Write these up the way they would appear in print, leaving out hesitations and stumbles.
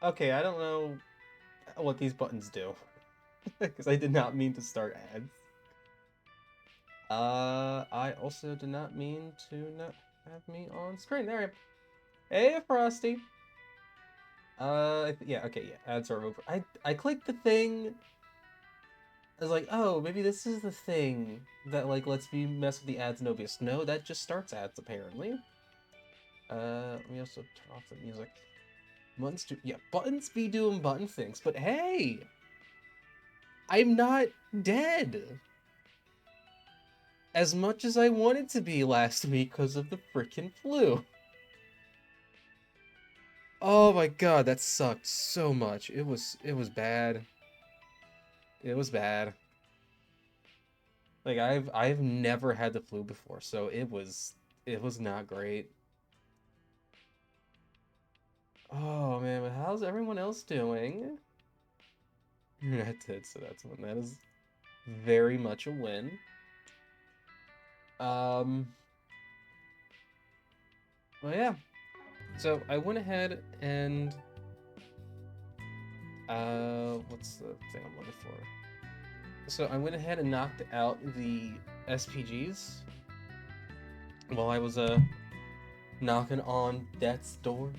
Okay, I don't know what these buttons do. Because I did not mean to start ads. I also did not mean to not have me on screen. There I am. Hey, Frosty. Yeah, okay, yeah, ads are over. I clicked the thing. I was like, oh, maybe this is the thing that, like, lets me mess with the ads novice. No, that just starts ads, apparently. Let me also turn off the music. Buttons be doing button things, but hey! I'm not dead! As much as I wanted to be last week because of the freaking flu. Oh my god, that sucked so much. It was bad. It was bad. Like I've never had the flu before, so it was not great. Oh man, but how's everyone else doing? That did, so that's one. That is very much a win. Um, well yeah. So I went ahead and what's the thing I'm looking for? So I went ahead and knocked out the SPGs while I was knocking on death's door.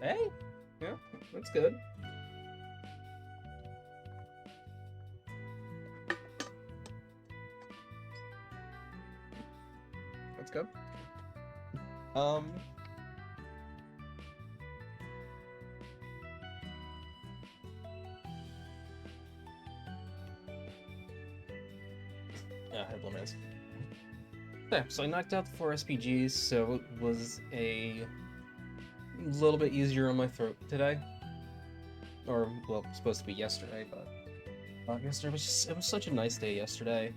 Hey, yeah, that's good. That's good. Um, yeah, headlaments. Yeah, so I knocked out the 4 SPGs, so it was a little bit easier on my throat today. Or, well, supposed to be yesterday, but yesterday it was such a nice day yesterday.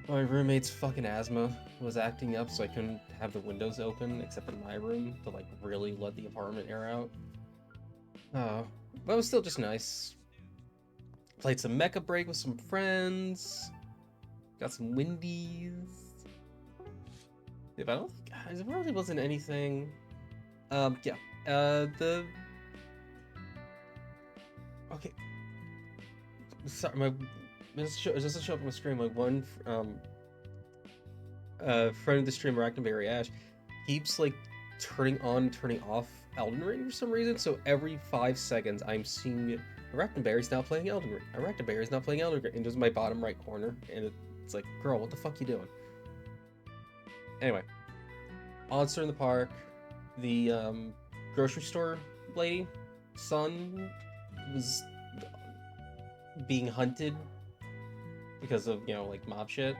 My roommate's fucking asthma was acting up, so I couldn't have the windows open except in my room to like really let the apartment air out. But it was still just nice. Played some Mecha Break with some friends. Got some Windies. Yeah, but I don't think it really wasn't anything. Yeah. The okay. Sorry, my just to show up on the screen. My one friend of the stream, Arachnaberry Ash, keeps like turning on, turning off Elden Ring for some reason. So every 5 seconds, I'm seeing Arachnaberry's now playing Elden Ring. Arachnaberry's now playing Elden Ring, and just my bottom right corner, and it's like, girl, what the fuck you doing? Anyway, Monster in the Park, the grocery store lady, son was being hunted because of like mob shit,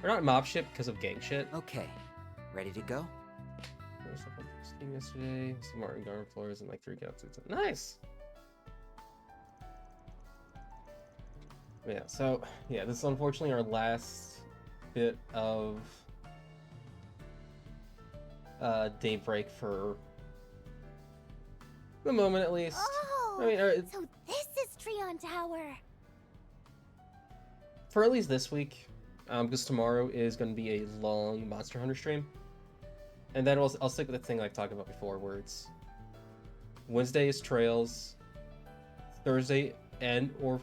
or not mob shit because of gang shit. Okay, ready to go? Yesterday, some Martin Garden floors and like 3 counts. Nice. Yeah. So yeah, this is unfortunately our last bit of Daybreak for the moment, at least. Oh, I mean, so this is Treon Tower. For at least this week, because tomorrow is going to be a long Monster Hunter stream, and then I'll stick with the thing like talked about before, where it's Wednesday is Trails, Thursday or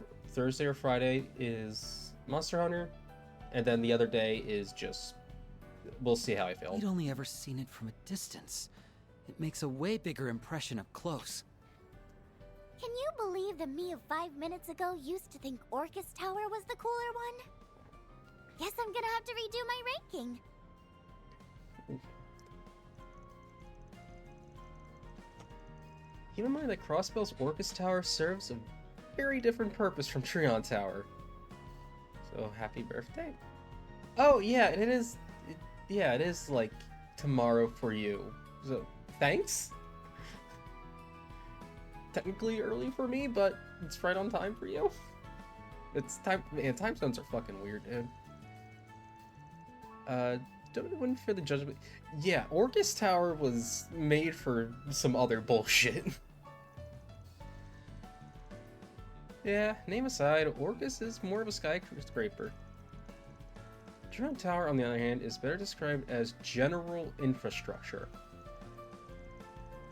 Friday is Monster Hunter, and then the other day is just we'll see how I feel. We'd only ever seen it from a distance. It makes a way bigger impression up close. Can you believe the me of 5 minutes ago used to think Orcus Tower was the cooler one? Guess I'm gonna have to redo my ranking. Keep in mind that Crossbell's Orcus Tower serves a very different purpose from Treon Tower. So happy birthday. Oh yeah, it is. It is like tomorrow for you. So thanks. Technically early for me, but it's right on time for you. It's time. Man, time zones are fucking weird, dude. Don't win for the judgment. Yeah, Orcus Tower was made for some other bullshit. Yeah, name aside, Orcus is more of a skyscraper. Drone Tower, on the other hand, is better described as general infrastructure.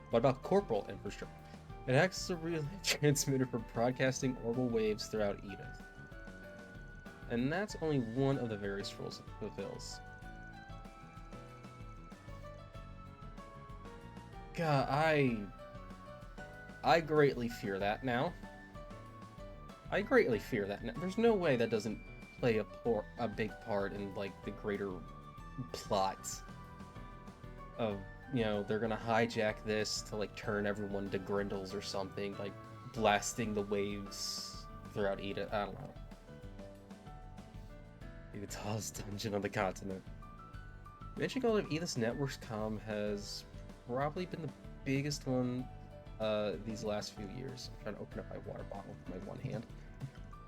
What about corporal infrastructure? It acts as a relay transmitter for broadcasting orbital waves throughout Edith. And that's only one of the various roles it fulfills. God, I greatly fear that now. I greatly fear that now. There's no way that doesn't play a big part in, like, the greater plot of, you know, they're gonna hijack this to, like, turn everyone to Grindles or something, like, blasting the waves throughout Edith. I don't know. The tallest dungeon on the continent. Managing all of Edith's networks comm has probably been the biggest one these last few years. I'm trying to open up my water bottle with my one hand.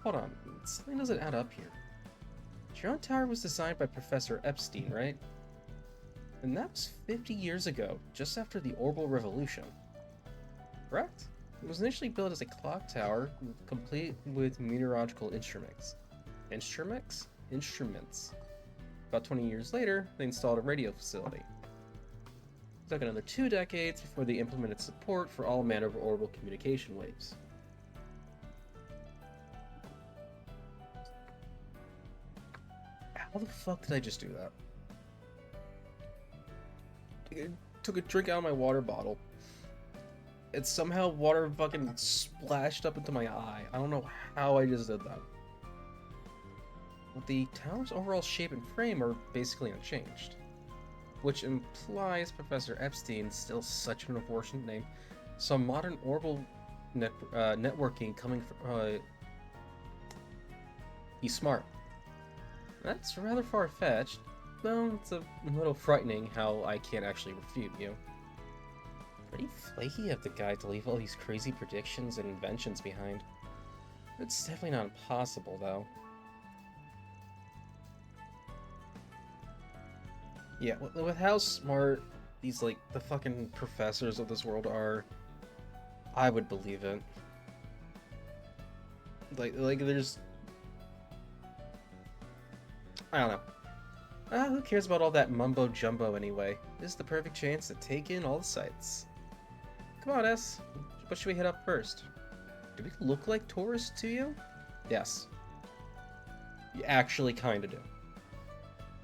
Hold on, something doesn't add up here. Drone Tower was designed by Professor Epstein, right? And that was 50 years ago, just after the Orbital Revolution. Correct? It was initially built as a clock tower, complete with meteorological instruments. Instruments? Instruments. About 20 years later, they installed a radio facility. It took another 2 decades before they implemented support for all manner of orbital communication waves. How the fuck did I just do that? I took a drink out of my water bottle. And somehow water fucking splashed up into my eye. I don't know how I just did that. But the tower's overall shape and frame are basically unchanged. Which implies Professor Epstein, still such an unfortunate name, some modern orbital networking coming from... he's smart. That's rather far-fetched, though it's a little frightening how I can't actually refute you. Pretty flaky of the guy to leave all these crazy predictions and inventions behind. It's definitely not impossible, though. Yeah, with how smart these, like, the fucking professors of this world are, I would believe it. Like there's... I don't know. Who cares about all that mumbo-jumbo anyway? This is the perfect chance to take in all the sights. Come on, S. What should we hit up first? Do we look like tourists to you? Yes. You actually kinda do.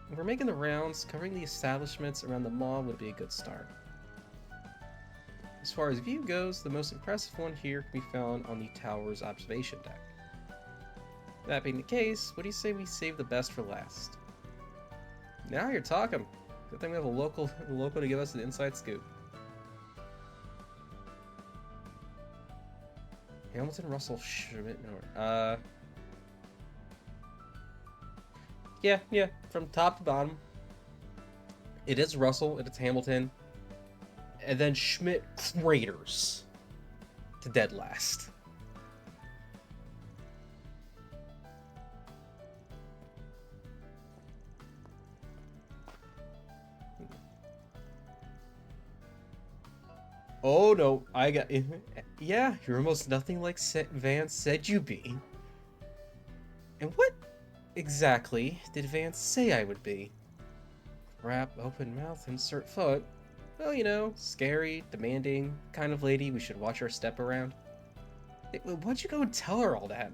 If we're making the rounds, covering the establishments around the mall would be a good start. As far as view goes, the most impressive one here can be found on the tower's observation deck. That being the case, what do you say we save the best for last? Now you're talking. Good thing we have a local to give us the inside scoop. Hamilton, Russell, Schmidt, yeah, from top to bottom. It is Russell, and it's Hamilton. And then Schmidt craters to dead last. Oh no, I got... Yeah, you're almost nothing like Vance said you'd be. And what exactly did Vance say I would be? Crap, open mouth, insert foot. Well, you know, scary, demanding, kind of lady we should watch our step around. Why'd you go and tell her all that?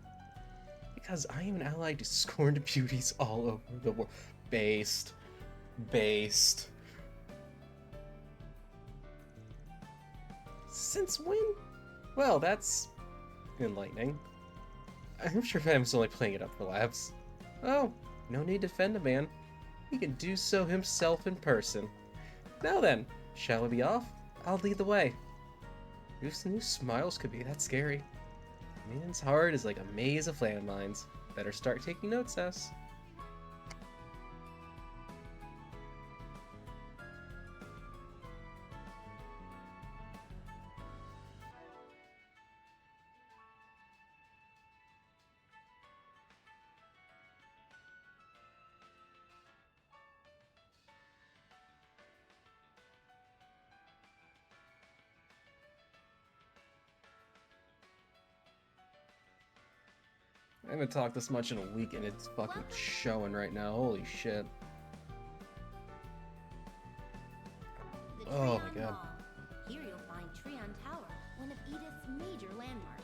Because I am an ally to scorned beauties all over the world. Based. Since when? Well, that's enlightening. I'm sure Vam's only playing it up for laughs. Oh, no need to defend a man. He can do so himself in person. Now then, shall we be off? I'll lead the way. Whose new smiles could be that scary? A man's heart is like a maze of landmines. Better start taking notes, S. I haven't talked this much in a week and it's fucking showing right now. Holy shit. The Oh my Treon god. Mall. Here you'll find Treon Tower, one of Edith's major landmarks.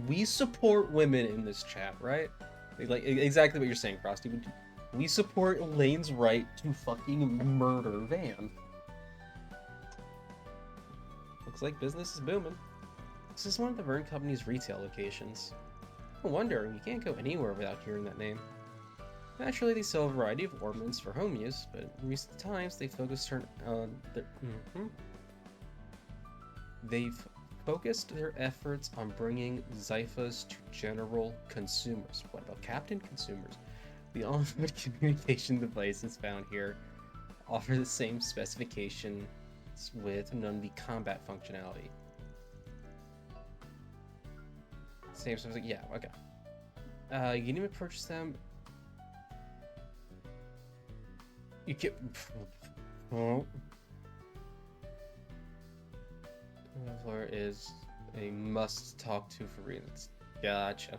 We support women in this chat, right? Like exactly what you're saying, Frosty. We support Elaine's right to fucking murder Van. Looks like business is booming. This is one of the Vern Company's retail locations. No wonder, you can't go anywhere without hearing that name. Naturally, they sell a variety of ornaments for home use, but in recent times they've focused their efforts on bringing Zyphas to general consumers. What about Captain Consumers? The onboard communication devices found here offer the same specifications with none of the combat functionality. Same stuff. Yeah, okay. You can even purchase them. You can. Floor is a must talk to for reasons. Gotcha.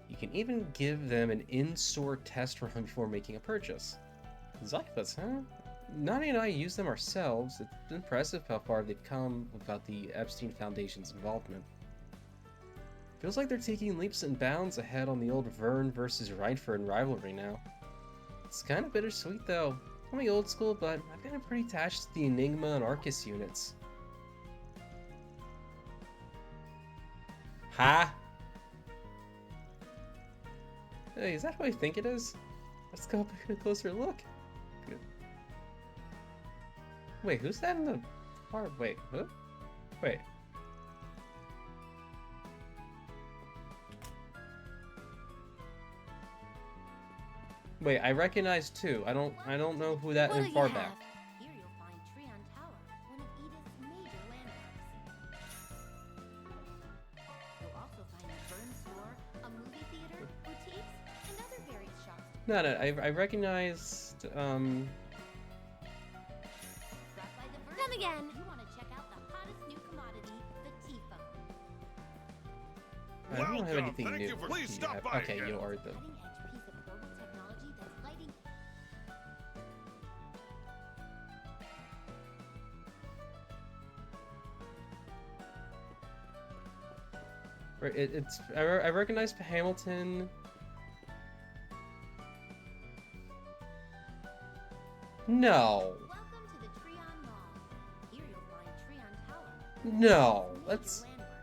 You can even give them an in-store test run before making a purchase. Zyphas, huh? Nani and I use them ourselves. It's impressive how far they've come without the Epstein Foundation's involvement. Feels like they're taking leaps and bounds ahead on the old Vern versus Reinford rivalry now. It's kind of bittersweet though. I'm old school, but I've gotten pretty attached to the Enigma and Arcus units. Ha! Hey, is that how I think it is? Let's go take a closer look. Good. Wait, who's that in the car? Wait, who? Wait. Wait, I recognize two. I don't know who that in far back. Here you'll find Treon Tower, one of Edith's major landmarks. You'll also find the Burn Store, a movie theater, boutiques, and other various shops. No, I recognized Drop by the Burn Come again. You want to check out the hottest new commodity, the tea phone. I don't have anything Thank new. you. Please stop by Okay, again. you are the. Cutting-edge piece of global technology that's lighting. Right, it's I recognize Hamilton. No. Welcome to the Treon Mall. Here you'll find Treon Tower. No. Major Let's. landmarks.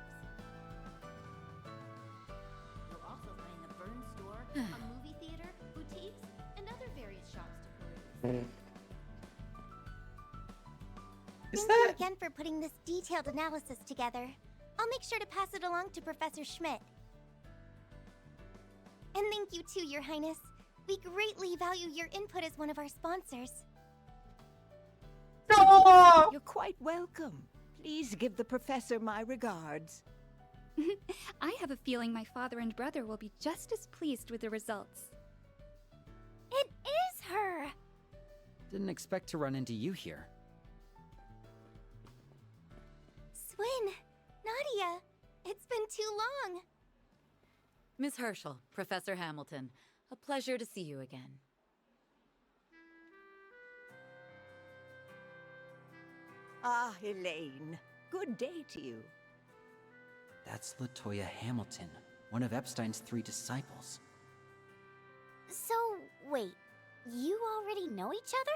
You'll also find the Burn Store, a movie theater, boutiques, and other various shops to peruse. Is Thank that? you again for putting this detailed analysis together. I'll make sure to pass it along to Professor Schmidt. And thank you too, Your Highness. We greatly value your input as one of our sponsors. You're quite welcome. Please give the professor my regards. I have a feeling my father and brother will be just as pleased with the results. It is her! Didn't expect to run into you here. Swin, Nadia, it's been too long. Miss Herschel, Professor Hamilton, a pleasure to see you again. Ah, Elaine. Good day to you. That's Latoya Hamilton, one of Epstein's 3 disciples. So, wait, you already know each other?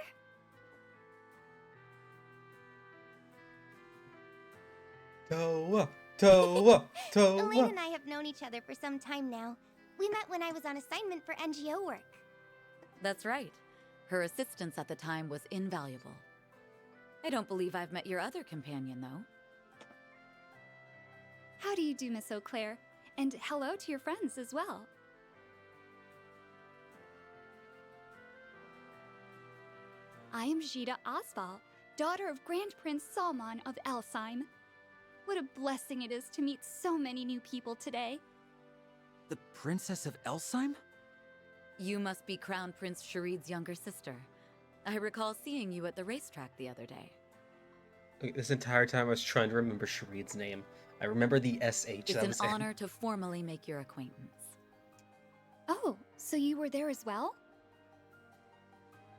Elaine and I have known each other for some time now. We met when I was on assignment for NGO work. That's right. Her assistance at the time was invaluable. I don't believe I've met your other companion, though. How do you do, Miss Eau Claire? And hello to your friends as well. I am Jita Osval, daughter of Grand Prince Salman of Elsheim. What a blessing it is to meet so many new people today. The Princess of Elsheim? You must be Crown Prince Sharid's younger sister. I recall seeing you at the racetrack the other day. This entire time I was trying to remember Shareed's name. I remember the SH It's that an was in. honor to formally make your acquaintance. Oh, so you were there as well?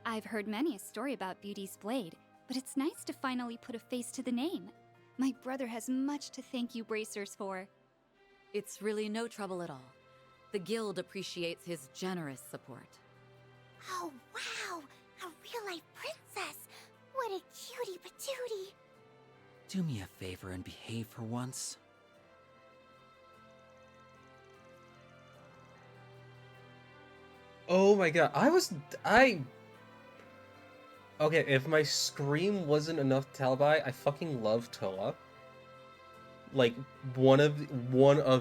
I've heard many a story about Beauty's Blade, but it's nice to finally put a face to the name. My brother has much to thank you Bracers for. It's really no trouble at all. The Guild appreciates his generous support. Oh, wow! A real-life princess! What a cutie patootie! Do me a favor and behave for once. Oh my god, Okay, if my scream wasn't enough to tell by, I fucking love Toa. Like one of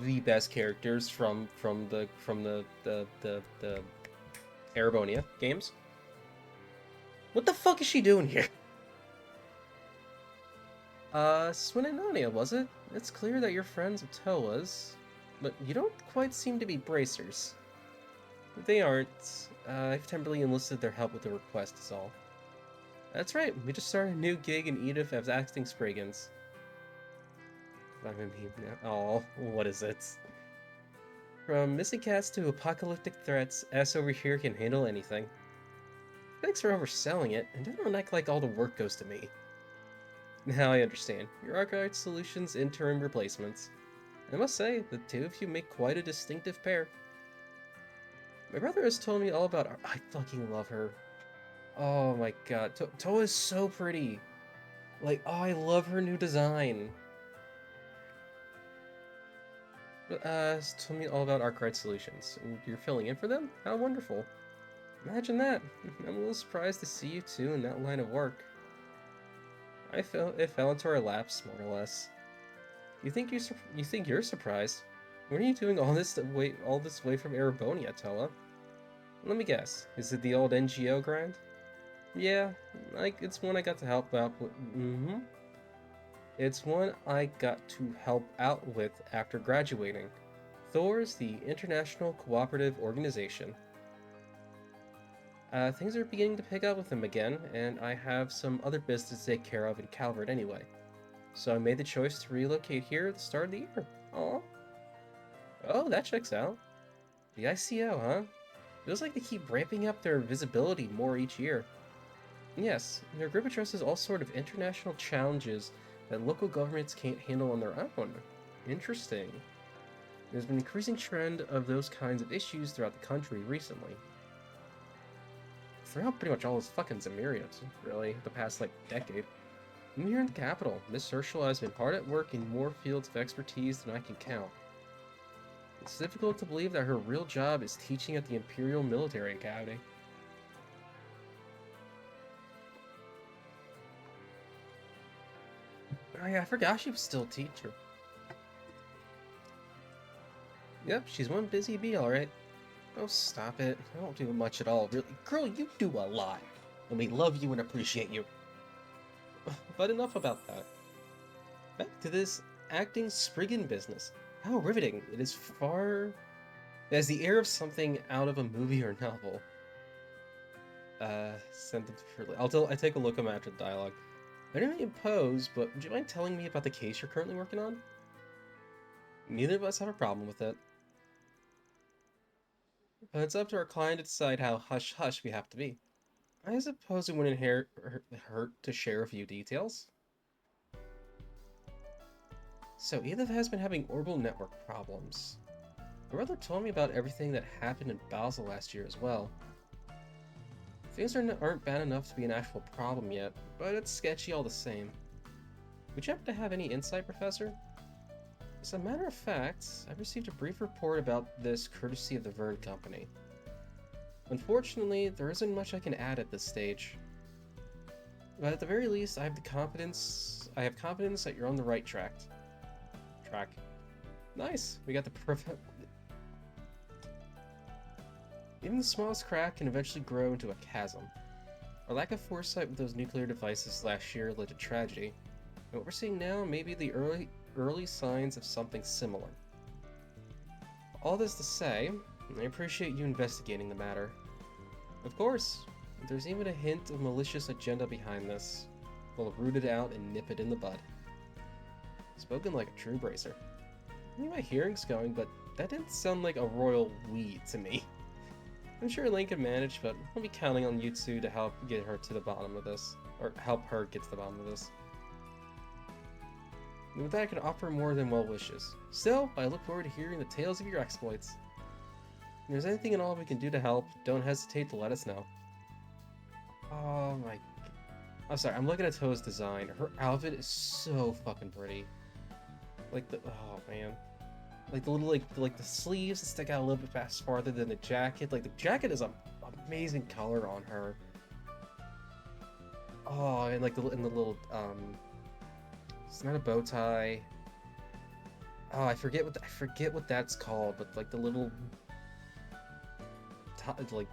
the best characters from the Erebonia games. What the fuck is she doing here? Swin and Nania, was it? It's clear that you're friends with Toa's, but you don't quite seem to be bracers. They aren't. I've temporarily enlisted their help with the request is all. That's right, we just started a new gig in Edith as acting Spriggans. Oh, what is it? From missing cats to apocalyptic threats, S over here can handle anything. Thanks for overselling it, and don't act like all the work goes to me. Now I understand. Your Archive Solutions interim replacements. I must say, the two of you make quite a distinctive pair. My brother has told me all about I fucking love her. Oh my god, Toa is so pretty. Like, oh, I love her new design. Has told me all about Arkwright Solutions. And you're filling in for them? How wonderful. Imagine that. I'm a little surprised to see you two in that line of work. It fell into our laps, more or less. You think you're surprised? When are you doing all this way from Erebonia, Toa? Let me guess. Is it the old NGO grind? Yeah, it's one I got to help out with. It's one I got to help out with after graduating. Thor's the International Cooperative Organization. Things are beginning to pick up with them again, and I have some other business to take care of in Calvert anyway. So I made the choice to relocate here at the start of the year. Aw. Oh, that checks out. The ICO, huh? Feels like they keep ramping up their visibility more each year. Yes, their group addresses all sort of international challenges that local governments can't handle on their own. Interesting. There's been an increasing trend of those kinds of issues throughout the country recently. Throughout pretty much all of fucking Zemuria, really, the past, decade. I'm here in the capital. Miss Herschel has been hard at work in more fields of expertise than I can count. It's difficult to believe that her real job is teaching at the Imperial Military Academy. Oh yeah, I forgot she was still a teacher. Yep, she's one busy bee, alright. Oh, stop it. I don't do much at all, really. Girl, you do a lot. And we love you and appreciate you. But enough about that. Back to this acting Spriggan business. How riveting. It is far... It has the air of something out of a movie or novel. Send it for... I take a look at them after the dialogue. I don't impose, but would you mind telling me about the case you're currently working on? Neither of us have a problem with it. But it's up to our client to decide how hush-hush we have to be. I suppose it wouldn't hurt to share a few details. So, Edith has been having orbital network problems. My brother told me about everything that happened in Basel last year as well. Things aren't bad enough to be an actual problem yet, but it's sketchy all the same. Would you happen to have any insight, Professor? As a matter of fact, I've received a brief report about this courtesy of the Verne Company. Unfortunately, there isn't much I can add at this stage. But at the very least, I have confidence that you're on the right track. Nice. We got the perfect. Even the smallest crack can eventually grow into a chasm. Our lack of foresight with those nuclear devices last year led to tragedy, and what we're seeing now may be the early signs of something similar. All this to say, I appreciate you investigating the matter. Of course, there's even a hint of malicious agenda behind this. We'll root it out and nip it in the bud. Spoken like a true bracer. I think my hearing's going, but that didn't sound like a royal we to me. I'm sure Elaine can manage, but I'll be counting on you two to help get her to the bottom of this. Or help her get to the bottom of this. And with that, I can offer more than well wishes. Still, I look forward to hearing the tales of your exploits. If there's anything at all we can do to help, don't hesitate to let us know. Oh my... I'm sorry, I'm looking at Toa's design. Her outfit is so fucking pretty. Like the... Oh, man. Like the little, like the sleeves that stick out a little bit farther than the jacket. Like, the jacket is an amazing color on her. Oh, and like the little, it's not a bow tie. Oh, I forget what that's called, but like the little... like...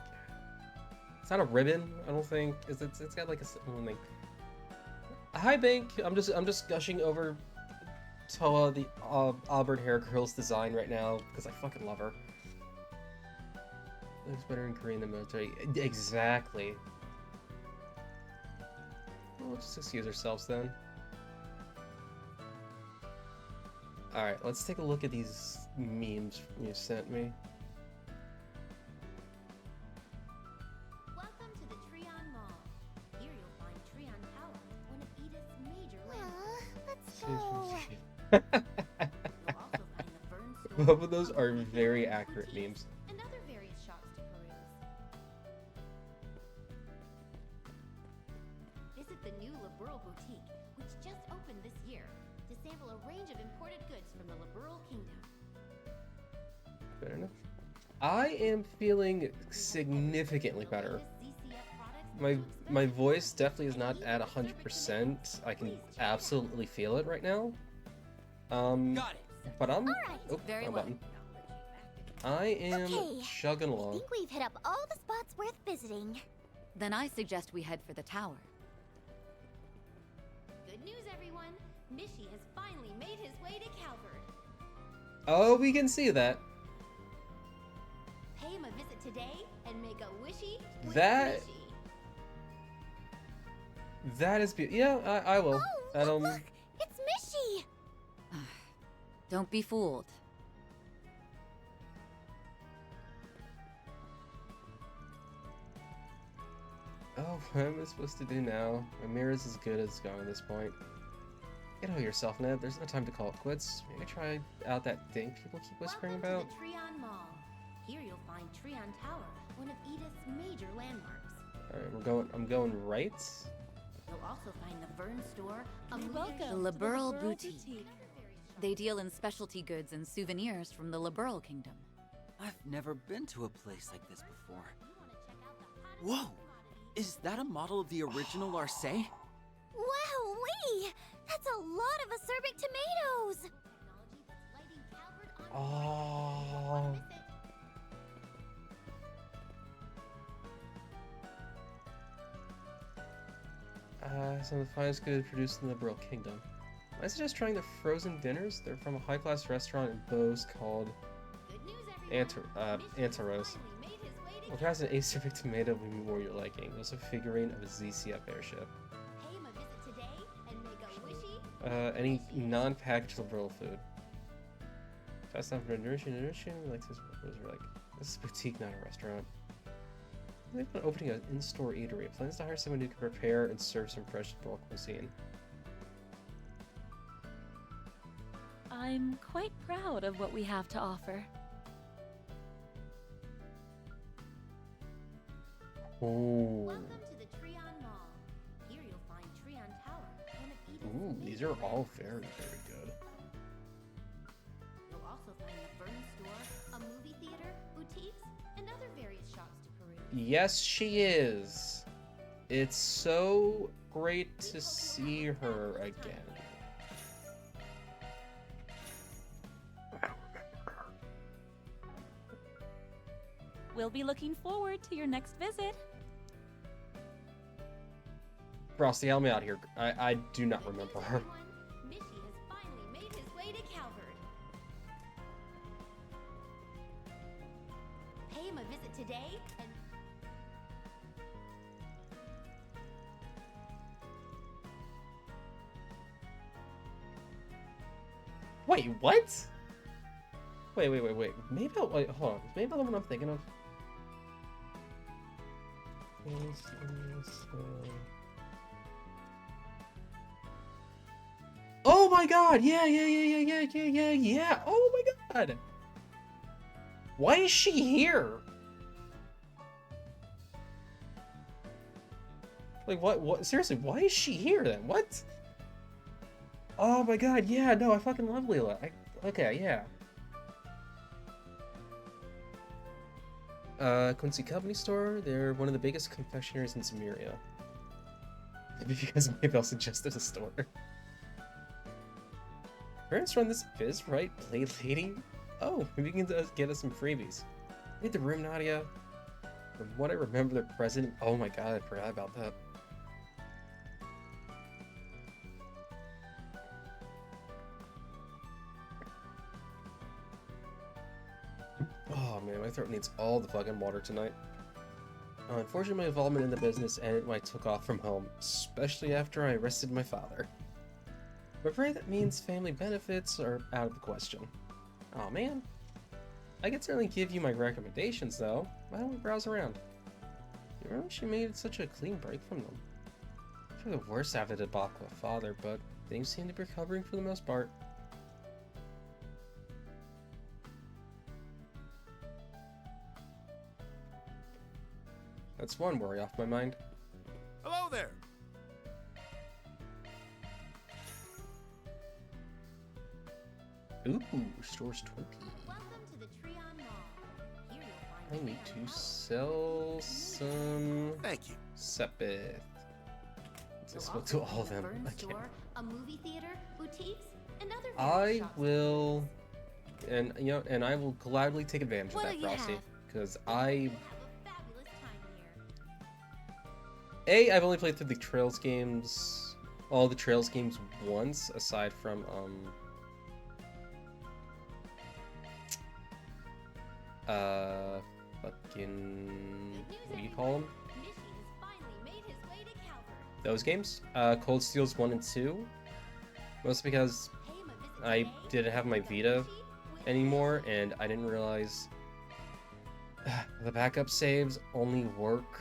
It's not a ribbon, I don't think. It's got like a little thing. Hi, Bank. I'm just gushing over Toa, the auburn hair girl's design right now because I fucking love her. Looks better in Korean than military. Exactly. We'll just excuse ourselves then. All right, let's take a look at these memes you sent me. Welcome to the Treon Mall. Here you'll find Treon Tower, one of Edith's major landmarks. Let's go. You'll also find the Fern Store, Both of those are very accurate memes. and other various shops to peruse. Visit the new Liberal Boutique, which just opened this year, to sample a range of imported goods from the Liberal Kingdom. Fair enough. I am feeling significantly better. My voice definitely is not at 100%. I can absolutely feel it right now. But I'm... Oh, Very wrong well. button. I am Okay, chugging I along. think we've hit up all the spots worth visiting. Then I suggest we head for the tower. Good news, everyone. Mishy has finally made his way to Calvert. Oh, we can see that. Pay him a visit today and make a wishy with That- Mishy. That is beautiful. Yeah, I will. Oh, look! It's Mishy! Don't be fooled. Oh, what am I supposed to do now? My mirror's as good as it's going at this point. Get over yourself, Ned. There's no time to call it quits. Maybe try out that thing people keep whispering about. Welcome to the Treon Mall. Here you'll find Treon Tower, one of Edith's major landmarks. Alright, I'm going right. You'll also find the Fern Store, a movie The theater, Liberal Boutique. They deal in specialty goods and souvenirs from the Liberal Kingdom. I've never been to a place like this before. You want to check out the hottest Whoa! commodity. Is that a model of the original Arcee? Wowee! That's a lot of acerbic tomatoes! Technology that's lighting Calvert on fire. Oh. Don't miss it. Some of the finest goods produced in the Liberal Kingdom. I suggest trying the frozen dinners. They're from a high-class restaurant in Bose called Good news, everyone. Mishy has Antaros. finally made his way to Well, perhaps an acerbic tomato would be more your liking. There's a figurine of a ZCF airship. Pay him a visit today and make a wishy. Any non-packaged Liberal food. Fast enough for nourishing, like this. This is a boutique, not a restaurant. They've been opening an in-store eatery. Plans to hire someone who can prepare and serve some fresh Liberal cuisine. I'm quite proud of what we have to offer. Oh. Welcome to the Treon Mall. Here you'll find Treon Tower, one of Edith's Ooh, these major are all landmarks. very, very good. You'll also find the Fern Store, a movie theater, boutiques, and other various shops to peruse. Yes, she is. It's so great to see her again. We'll be looking forward to your next visit. Frosty, help me out here. I do not Good news, remember her. everyone. Mishy has finally made his way to Calvert. Pay him a visit today and Wait, what? Wait. Maybe wait, hold on. Maybe the one I'm thinking of. Oh my god! Yeah. Oh my god! Why is she here? Like, what? Seriously, why is she here then? What? Oh my god, yeah, no, I fucking love Leela. Okay, yeah. Quincy Company Store, they're one of the biggest confectionaries in Samaria. Maybe because maybe I'll suggest a store. Parents run this biz, right? Play lady? Oh, maybe you can get us some freebies. Read the room, Nadia. From what I remember, the president. Oh my god, I forgot about that. Oh man, my throat needs all the fucking water tonight. Unfortunately, my involvement in the business ended when I took off from home, especially after I arrested my father. I'm afraid that means family benefits are out of the question. Oh man. I could certainly give you my recommendations though. Why don't we browse around? You remember she made such a clean break from them. For the worst after the debacle of father, but things seem to be recovering for the most part. That's one worry off my mind. Hello there. Ooh, stores 20. Welcome to the Treon Mall. Here you'll find I need to sell some Thank you. Sepith. I You'll spoke also to all of find a them. Burn I can't. store, a movie theater, boutiques, and other I various shops. will, and I will gladly take advantage of What'll that, you Frosty, have? because You'll I, have a fabulous time here. I've only played through the Trails games, all the Trails games once, aside from fucking, what do you call them? Mishy has finally made his way to Calvert. Those games, Cold Steels 1 and 2, mostly because Pay him a visit I today. didn't have my Got Vita Mishy with anymore, and I didn't realize the backup saves only work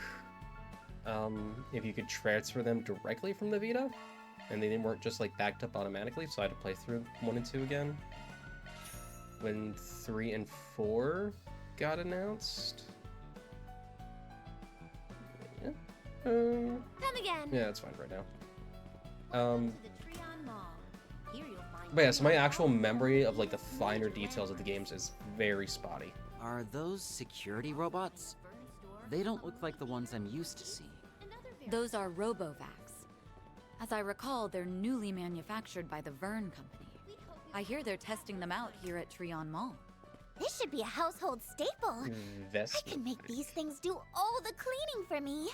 if you could transfer them directly from the Vita, and they weren't just like backed up automatically, so I had to play through 1 and 2 again when 3 and 4 got announced. Yeah, Come again. yeah, that's fine right now. Welcome to the Treon Mall. Here you'll find But yeah, so my Treon actual Mall, memory of the like the biggest finer major details of the landmarks. games is very spotty. Are those security robots? Burn store, They don't a look like the movie ones I'm theater, used to seeing. and other various Those are Robovacs. As I recall, they're newly manufactured by the Vern Company. We hope you I hear they're testing them out here at Treon Mall. This should be a household staple. I can make these things do all the cleaning for me.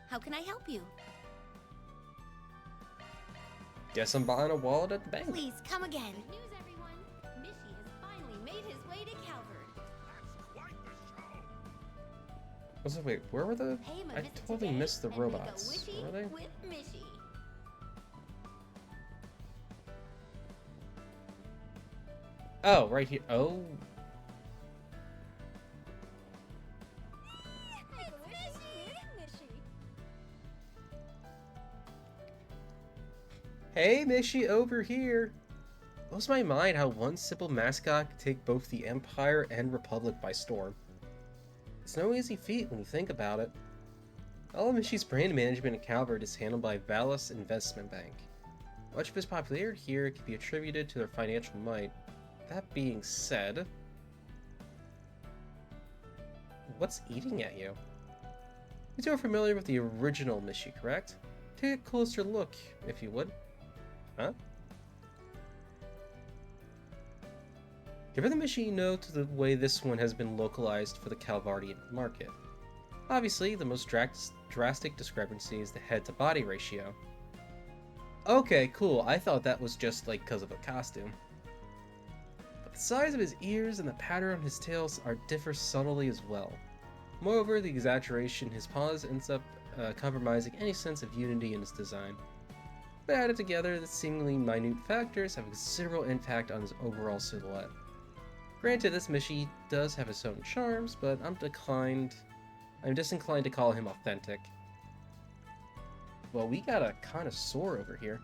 How can I help you? Guess I'm buying a wallet at the bank. Please come again. Good news, everyone. Mishy has finally made his way to Calvert. Wait, where were the? Pay him a I visit totally today missed the and make a robots. wishy Where are they? with Mishy. Oh, right here. Oh, hey, Mishy, over here. Blows my mind how one simple mascot could take both the Empire and Republic by storm. It's no easy feat when you think about it. All of Mishy's brand management in Calvert is handled by Valus Investment Bank. Much of his popularity here can be attributed to their financial might. That being said, what's eating at you? You two are familiar with the original Mishy, correct? Take a closer look, if you would. Huh? Compare the Mishy you know to the way this one has been localized for the Calvardian market. Obviously, the most drastic discrepancy is the head-to-body ratio. Okay, cool. I thought that was just like because of a costume. But the size of his ears and the pattern on his tail differ subtly as well. Moreover, the exaggeration in his paws ends up compromising any sense of unity in his design. But added together, the seemingly minute factors have a considerable impact on his overall silhouette. Granted, this Mishi does have its own charms, but I'm disinclined to call him authentic. Well, we got a connoisseur over here.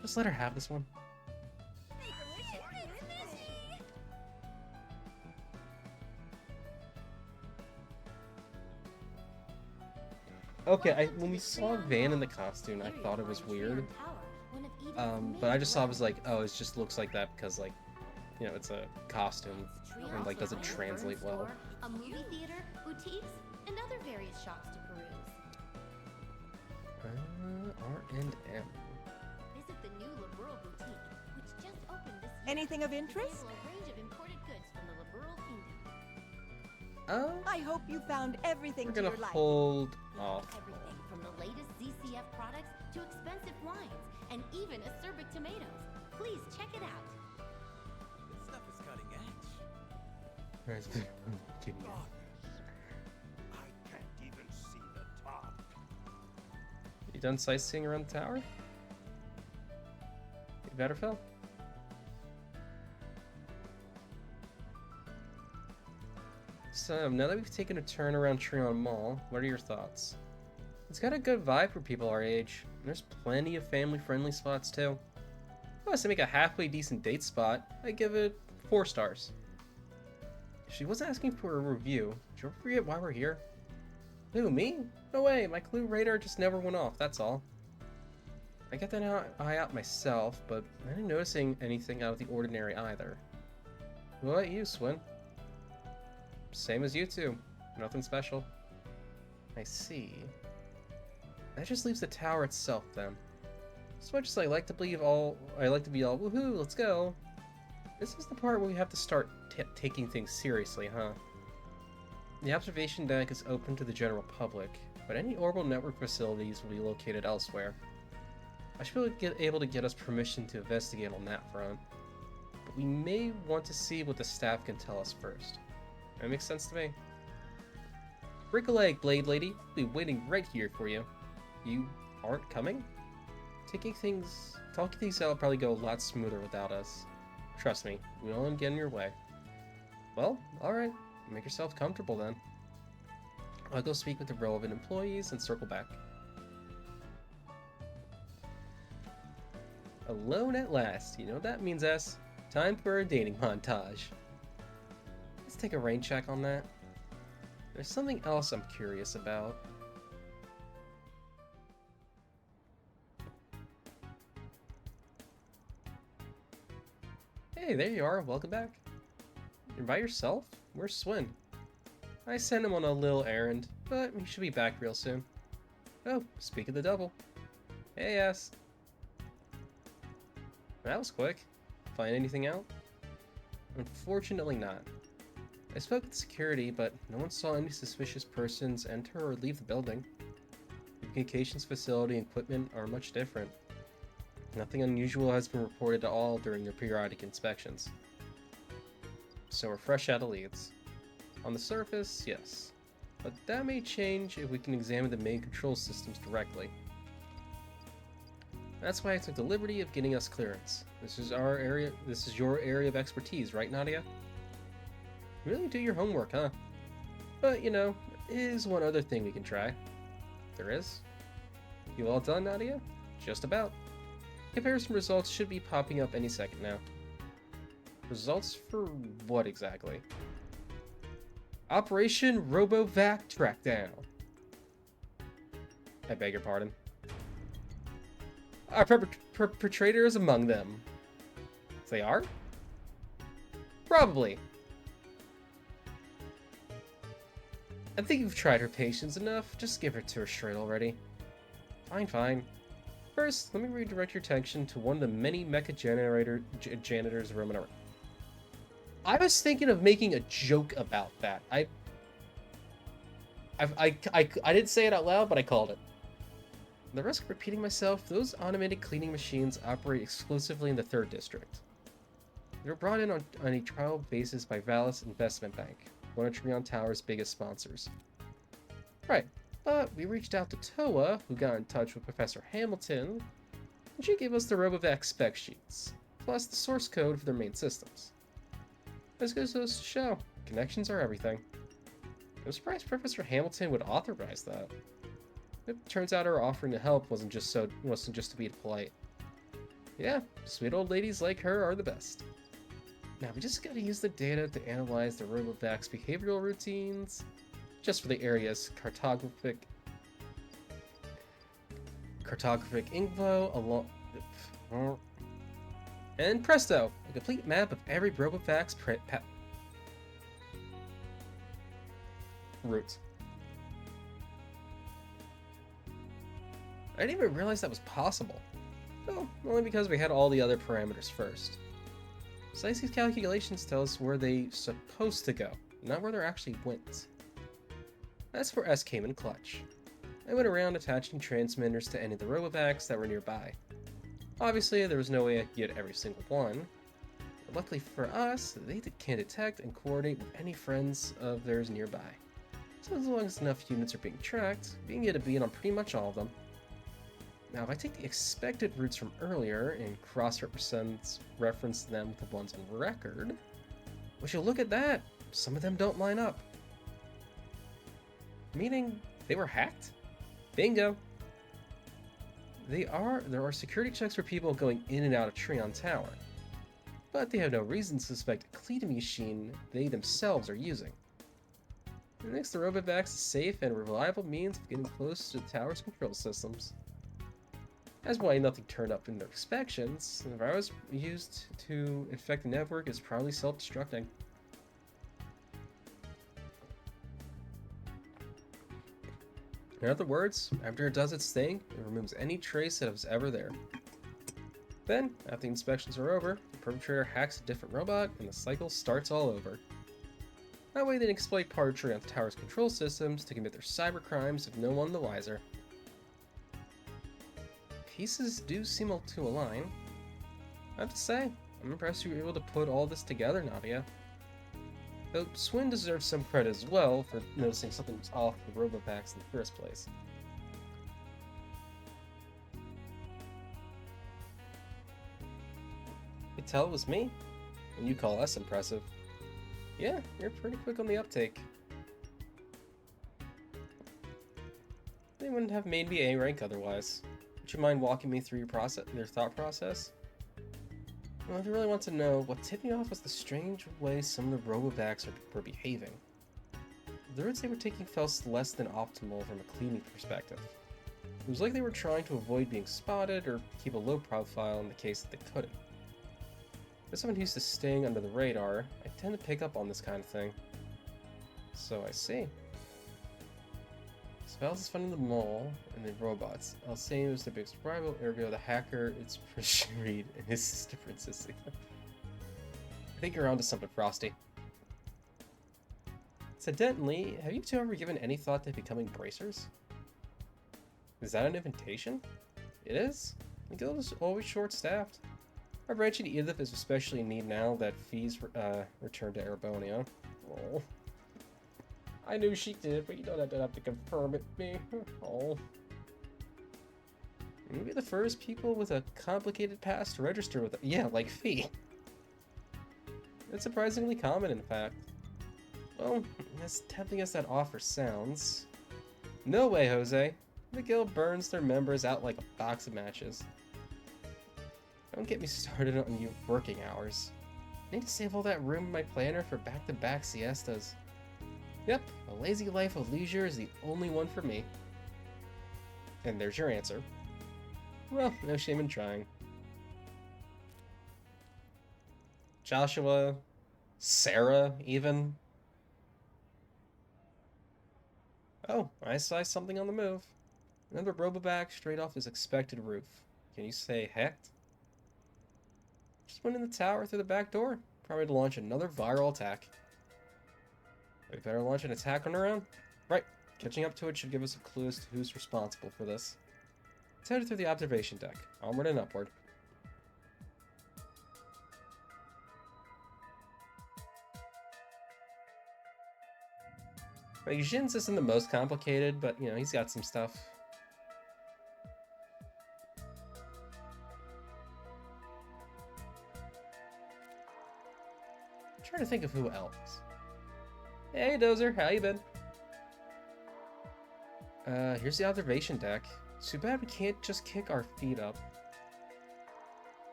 Just let her have this one. Okay, when we saw Van in the costume, I thought it was weird. But I just saw it was like, oh, it just looks like that because, like, you know, it's a costume and, like, doesn't translate well. A movie theater, boutiques, and other various shops to peruse. R&M. Visit the new Liberal boutique, which just opened this year. Anything of interest? A range of imported goods from the Liberal kingdom. I hope you found everything We're to gonna your liking. hold off. Everything from the latest ZCF products to expensive wines and even acerbic tomatoes. Please check it out. This stuff is cutting edge. I can't even see the top. You done sightseeing around the tower? You better, Phil? So, now that we've taken a turn around Treon Mall, what are your thoughts? It's got a good vibe for people our age, and there's plenty of family-friendly spots too. If I was to make a halfway decent date spot, I'd give it 4 stars. If she was asking for a review, did you ever forget why we're here? Who, me? No way, my clue radar just never went off, that's all. I got that eye out myself, but I didn't noticing anything out of the ordinary either. What about you, Swin? Same as you two. Nothing special. I see. That just leaves the tower itself, then. As much as I like to be all woohoo, let's go. This is the part where we have to start taking things seriously, huh? The observation deck is open to the general public, but any orbital network facilities will be located elsewhere. I should be able to get us permission to investigate on that front, but we may want to see what the staff can tell us first. That makes sense to me. Break a leg, Blade Lady. I'll be waiting right here for you. You aren't coming? Talking things out will probably go a lot smoother without us. Trust me, we won't get in your way. Well, alright. Make yourself comfortable then. I'll go speak with the relevant employees and circle back. Alone at last. You know what that means, S. Time for a dating montage. Let's take a rain check on that. There's something else I'm curious about. Hey, there you are. Welcome back. You're by yourself? Where's Swin? I sent him on a little errand, but he should be back real soon. Oh, speak of the devil. Hey, S. That was quick. Find anything out? Unfortunately not. I spoke with security, but no one saw any suspicious persons enter or leave the building. The communications facility and equipment are much different. Nothing unusual has been reported at all during their periodic inspections. So we're fresh out of leads. On the surface, yes. But that may change if we can examine the main control systems directly. That's why I took the liberty of getting us clearance. This is our area. This is your area of expertise, right, Nadia? Really do your homework, huh? But, you know, there is one other thing we can try. There is? You all done, Nadia? Just about. Comparison results should be popping up any second now. Results for what exactly? Operation RoboVac Trackdown. I beg your pardon. Our perpetrators among them. They are? Probably. I think you've tried her patience enough. Just give her to her straight already. Fine, fine. First, let me redirect your attention to one of the many mecha janitors roaming around. I was thinking of making a joke about that. I didn't say it out loud, but I called it. At the risk of repeating myself, those automated cleaning machines operate exclusively in the 3rd District. They were brought in on a trial basis by Valis Investment Bank, one of Treon Tower's biggest sponsors. Right, but we reached out to Toa, who got in touch with Professor Hamilton, and she gave us the RoboVac spec sheets, plus the source code for their main systems. This goes to show, connections are everything. I'm surprised Professor Hamilton would authorize that. It turns out her offering to help wasn't just to be polite. Yeah, sweet old ladies like her are the best. Now we just gotta use the data to analyze the RoboVac's behavioral routines, just for the area's cartographic info along. And presto, a complete map of every RoboVac's route. I didn't even realize that was possible. Well, only because we had all the other parameters first. Besides, these calculations tell us where they're supposed to go, not where they actually went. That's where S came in clutch. I went around attaching transmitters to any of the RoboVacs that were nearby. Obviously, there was no way I could get every single one. But luckily for us, they can detect and coordinate with any friends of theirs nearby. So as long as enough units are being tracked, we can get a beat on pretty much all of them. Now, if I take the expected routes from earlier and cross-reference them with the ones on record, would you look at that? Some of them don't line up. Meaning, they were hacked? Bingo! There are security checks for people going in and out of Trion Tower, but they have no reason to suspect a cleaning machine they themselves are using. It makes the RoboVacs a safe and reliable means of getting close to the tower's control systems. That's why nothing turned up in their inspections. The virus used to infect the network is probably self-destructing. In other words, after it does its thing, it removes any trace that was ever there. Then, after the inspections are over, the perpetrator hacks a different robot and the cycle starts all over. That way they can exploit part of Trion Tower's control systems to commit their cyber crimes with no one the wiser. Pieces do seem to align. I have to say, I'm impressed you were able to put all this together, Nadia. Though Swin deserves some credit as well for noticing something was off with the RoboVacs in the first place. You tell it was me? And you call us impressive. Yeah, you're pretty quick on the uptake. They wouldn't have made me A rank otherwise. Would you mind walking me through your thought process? Well, if you really want to know, what tipped me off was the strange way some of the RoboVacs were behaving. The routes they were taking felt less than optimal from a cleaning perspective. It was like they were trying to avoid being spotted or keep a low profile in the case that they couldn't. As someone who's used to staying under the radar, I tend to pick up on this kind of thing. So I see. Spells is funding the mall and the robots. Alcine was the biggest rival, ergo the hacker, it's Prince Reed and his sister Princess. I think you're onto something, Frosty. Incidentally, have you two ever given any thought to becoming bracers? Is that an invitation? It is? The guild is always short-staffed. Our branch in Edith is especially in need now that Fee's returned to Erebonia. Oh. I knew she did, but you don't have to confirm it me. Oh. Maybe the first people with a complicated past to register with it. Yeah, like Fee. It's surprisingly common, in fact. Well, as tempting as that offer sounds... No way, Jose. The guild burns their members out like a box of matches. Don't get me started on you working hours. I need to save all that room in my planner for back-to-back siestas. Yep, a lazy life of leisure is the only one for me. And there's your answer. Well, no shame in trying. Joshua, Sarah, even. Oh, I saw something on the move. Another RoboVac straight off his expected roof. Can you say hecked? Just went in the tower through the back door. Probably to launch another viral attack. We better launch an attack on our own. Right, catching up to it should give us a clue as to who's responsible for this. Let's head through the observation deck. Onward and upward. Like, Jin's isn't the most complicated, but, you know, he's got some stuff. trying to think of who else. Hey, Dozer, how you been? Here's the observation deck. Too bad we can't just kick our feet up.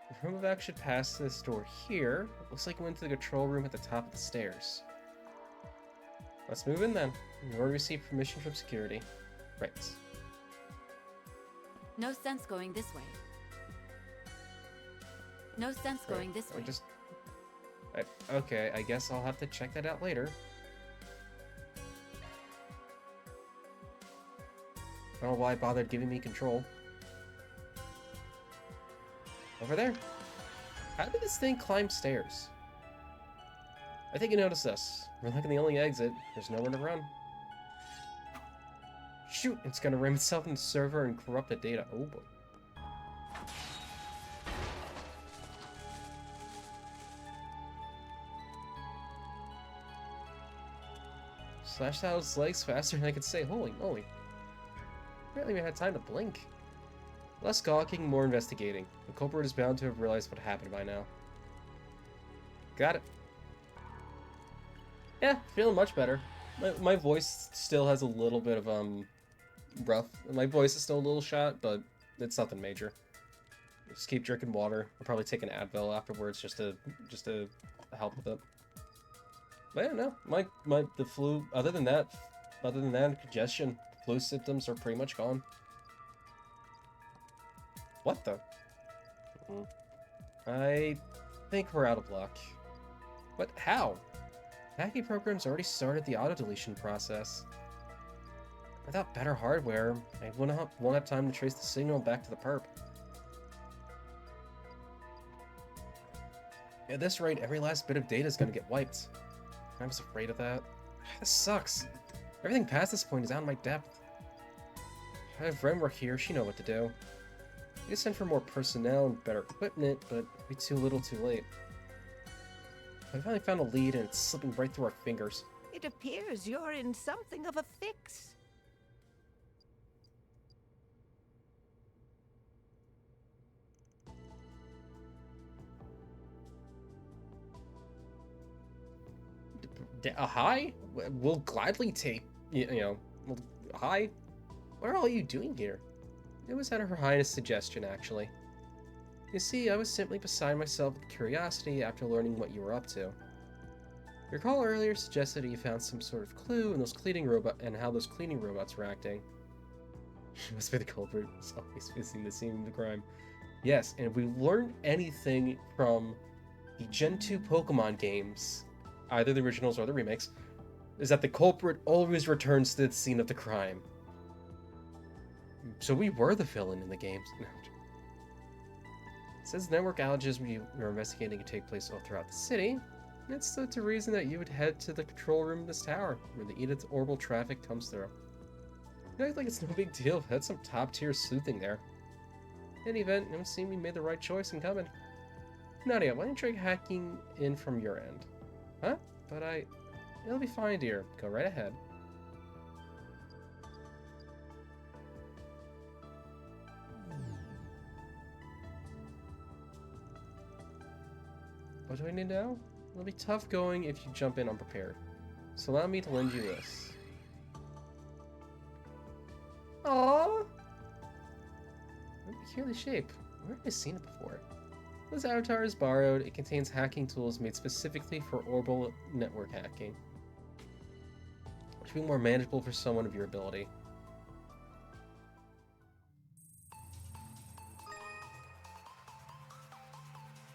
The room of action passed this door here. Looks like it went to the control room at the top of the stairs. Let's move in then. In order to receive permission from security. Right. No sense going this way. No sense going this way. Okay, I guess I'll have to check that out later. I don't know why I bothered giving me control. Over there. How did this thing climb stairs? I think you noticed this. We're looking the only exit. There's nowhere to run. Shoot! It's gonna ram itself in the server and corrupt the data. Oh boy. Slashed out its legs faster than I could say. Holy moly. Apparently we had time to blink. Less gawking, more investigating. The culprit is bound to have realized what happened by now. Got it. Yeah, feeling much better. My voice still has a little bit of, rough. My voice is still a little shot, but it's nothing major. Just keep drinking water. I'll probably take an Advil afterwards just to help with it. But yeah, no, the flu, other than that, congestion, flu symptoms are pretty much gone. What the? I think we're out of luck. But how? The hacking program's already started the auto-deletion process. Without better hardware, I won't have time to trace the signal back to the perp. At this rate, every last bit of data is gonna get wiped. I was afraid of that. This sucks. Everything past this point is out of my depth. If Ren were here, she'd know what to do. We could send for more personnel and better equipment, but it'd be too little too late. I finally found a lead and it's slipping right through our fingers. It appears you're in something of a fix. A hi? We'll gladly take, hi? What are all you doing here? It was at Her Highness' suggestion, actually. You see, I was simply beside myself with curiosity after learning what you were up to. Your call earlier suggested that you found some sort of clue in those cleaning how those cleaning robots were acting. Must be the culprit. It's always visiting the scene of the crime. Yes, and if we learned anything from the Gen 2 Pokemon games, either the originals or the remakes, is that the culprit always returns to the scene of the crime. So we were the villain in the games. It says network outages we were investigating could take place all throughout the city. It's the reason that you would head to the control room in this tower, where the Edith's orbital traffic comes through. You act like it's no big deal. Had some top-tier sleuthing there. In any event, it would seem we made the right choice in coming. Nadia, why don't you try hacking in from your end? Huh? But it'll be fine, dear. Go right ahead. What do I need now? It'll be tough going if you jump in unprepared. So allow me to lend you this. Aww! What a peculiar shape. Where have I seen it before? This avatar is borrowed. It contains hacking tools made specifically for orbital network hacking, which will be more manageable for someone of your ability.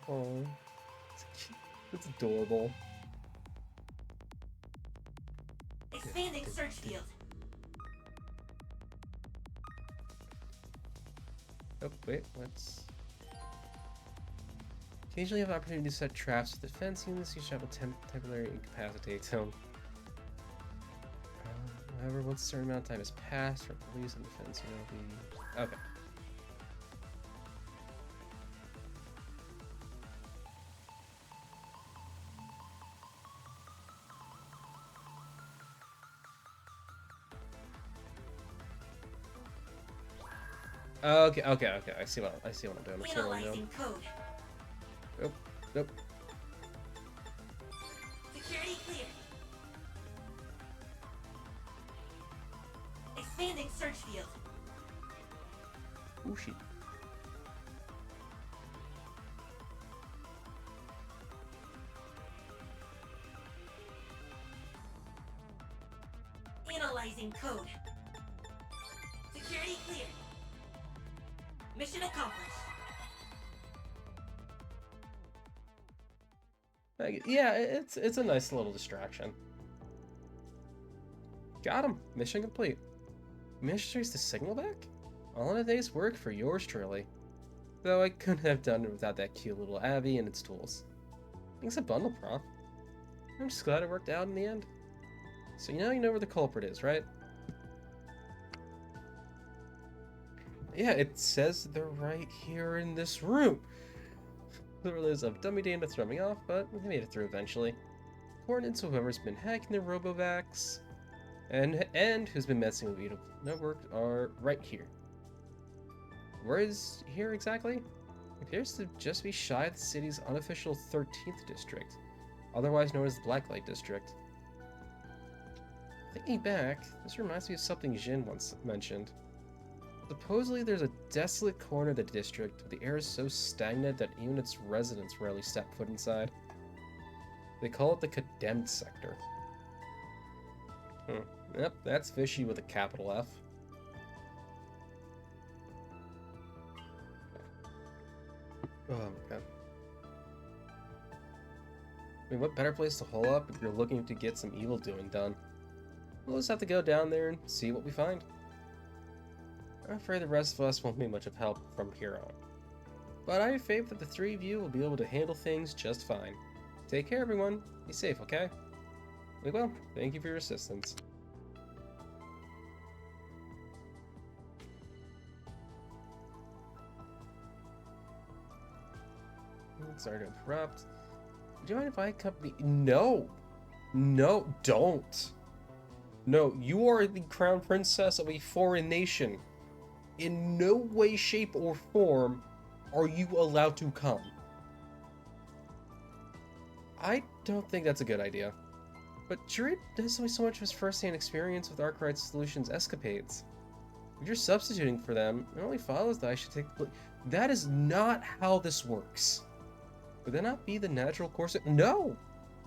Oh, it's adorable. Expanding search field. Oh, wait, let's... Occasionally have opportunity to set traps with defense units. You should have a temporary incapacitate zone. However, once a certain amount of time has passed, or police and defense unit will be... Okay. Okay. I see what I'm doing. I see what I'm doing. Analyzing code. Nope. Expanding search field. Oh shit. Analyzing code. Security cleared. Mission accomplished. Yeah, it's a nice little distraction. Got him. Mission complete. Managed to trace the signal back? All in a day's work for yours truly. Though I couldn't have done it without that cute little Abby and its tools. Thanks a bundle, Prof. I'm just glad it worked out in the end. So you know where the culprit is, right? Yeah, it says they're right here in this room. The relatives of Dummy Dana threw me off, but they made it through eventually. Coordinates of whoever's been hacking the Robovacs and who's been messing with the network are right here. Where is here exactly? It appears to just be shy of the city's unofficial 13th district, otherwise known as the Blacklight District. Thinking back, this reminds me of something Jin once mentioned. Supposedly there's a desolate corner of the district where the air is so stagnant that even its residents rarely step foot inside. They call it the Condemned Sector. Yep, that's fishy with a capital F. Oh my god. I mean, what better place to hole up if you're looking to get some evil doing done? We'll just have to go down there and see what we find. I'm afraid the rest of us won't be much of help from here on. But I have faith that the three of you will be able to handle things just fine. Take care, everyone. Be safe, okay? We will. Thank you for your assistance. Sorry to interrupt. Do you mind if I accompany? No! No, don't! No, you are the crown princess of a foreign nation. In no way, shape, or form are you allowed to come. I don't think that's a good idea. But Jurid does so much of his first-hand experience with Arkwright Solutions' escapades. If you're substituting for them, it only follows that I should take the... That is not how this works. Would that not be the natural course? No!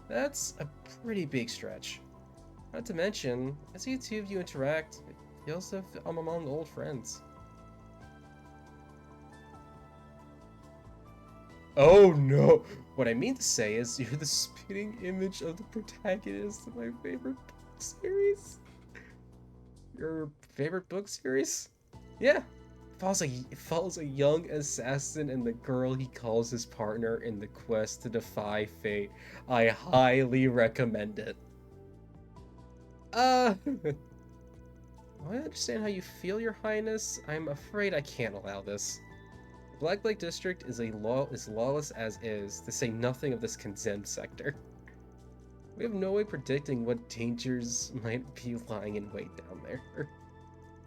That's a pretty big stretch. Not to mention, as the two of you interact, it feels as if I'm among old friends. Oh no! What I mean to say is, you're the spitting image of the protagonist of my favorite book series. Your favorite book series? Yeah. It follows a young assassin and the girl he calls his partner in the quest to defy fate. I highly recommend it. I understand how you feel, Your Highness. I'm afraid I can't allow this. The Black Lake District is lawless as is, to say nothing of this condemned sector. We have no way predicting what dangers might be lying in wait down there.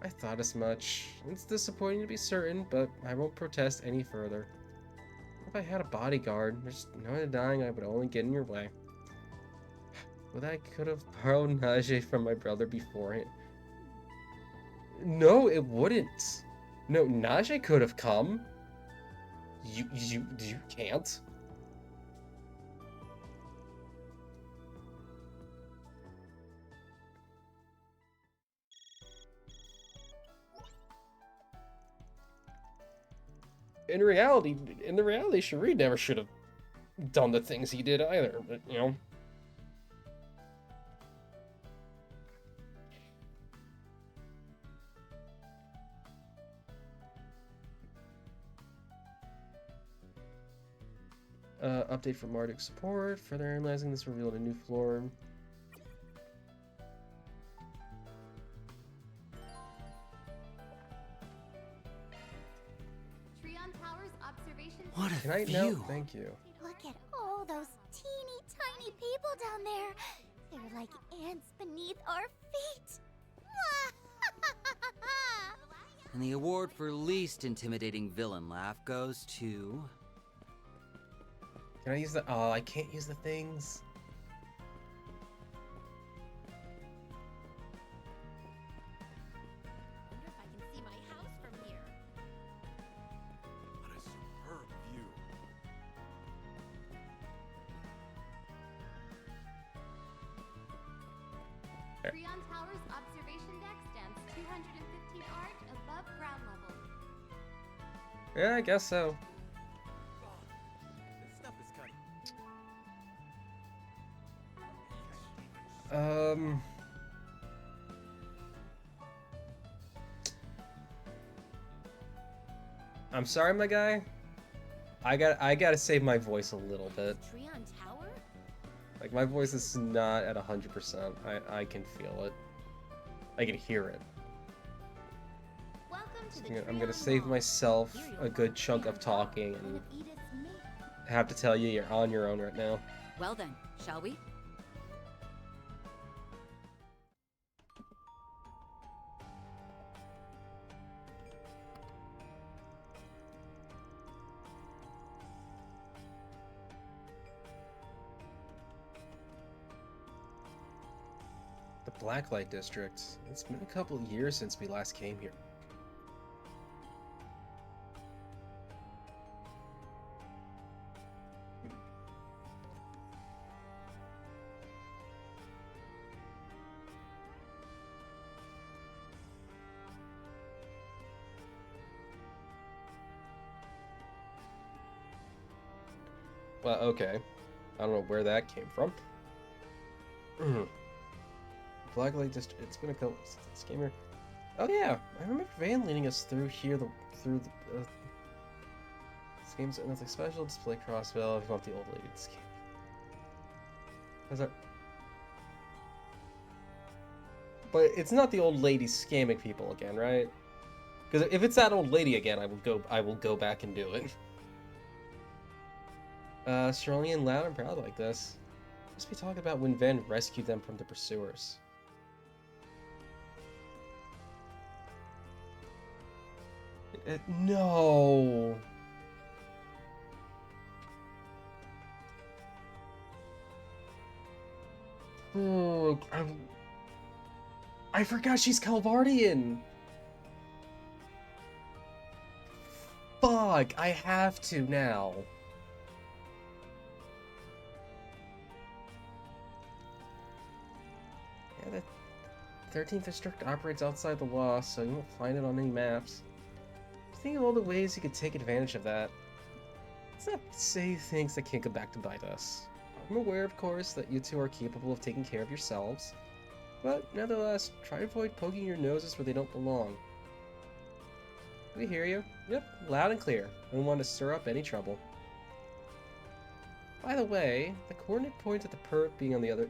I thought as much. It's disappointing to be certain, but I won't protest any further. If I had a bodyguard, there's no denying I would only get in your way. Well, I could have borrowed Najee from my brother beforehand. No, it wouldn't. No, Najee could have come. You can't. In the reality, Sheree never should have done the things he did either, but, you know. Update for Marduk support. Further analyzing this revealed a new floor. What a Can I view! know? Thank you. Look at all those teeny tiny people down there. They're like ants beneath our feet. And the award for least intimidating villain laugh goes to... Can I use the... Oh, I can't use the things. Treon Tower's observation deck stands 215 arch above ground level. Yeah, I guess so. This stuff is cutting. I'm sorry, my guy. I gotta save my voice a little bit. Treon Tower? Like, my voice is not at 100%. I can feel it. I can hear it. Welcome to the I'm gonna Treon save Mall. myself Here a you'll good find chunk of Treon Tower, talking one and of Edith's ma- have to tell you you're on your own right now. Well then, shall we? The Blacklight District. It's been a couple of years since we last came here. Well, okay. I don't know where that came from. Blacklight District. It's been a couple since this came here. Oh yeah, I remember Van leading us through here. This game's nothing special. Display crossbow. If you want the old lady this game. How's that? But it's not the old lady scamming people again, right? Because if it's that old lady again, I will go back and do it. Strongly and loud and proud like this. Must be talking about when Ven rescued them from the pursuers. No. Oh, I forgot she's Calvardian. Fuck, I have to now. Yeah, the 13th district operates outside the law, so you won't find it on any maps. Think of all the ways you could take advantage of that. Let's not say things that can't come back to bite us. I'm aware, of course, that you two are capable of taking care of yourselves, but nevertheless, try to avoid poking your noses where they don't belong. We hear you. Yep, loud and clear. I don't want to stir up any trouble. By the way, the coordinate point of the perp being on the other...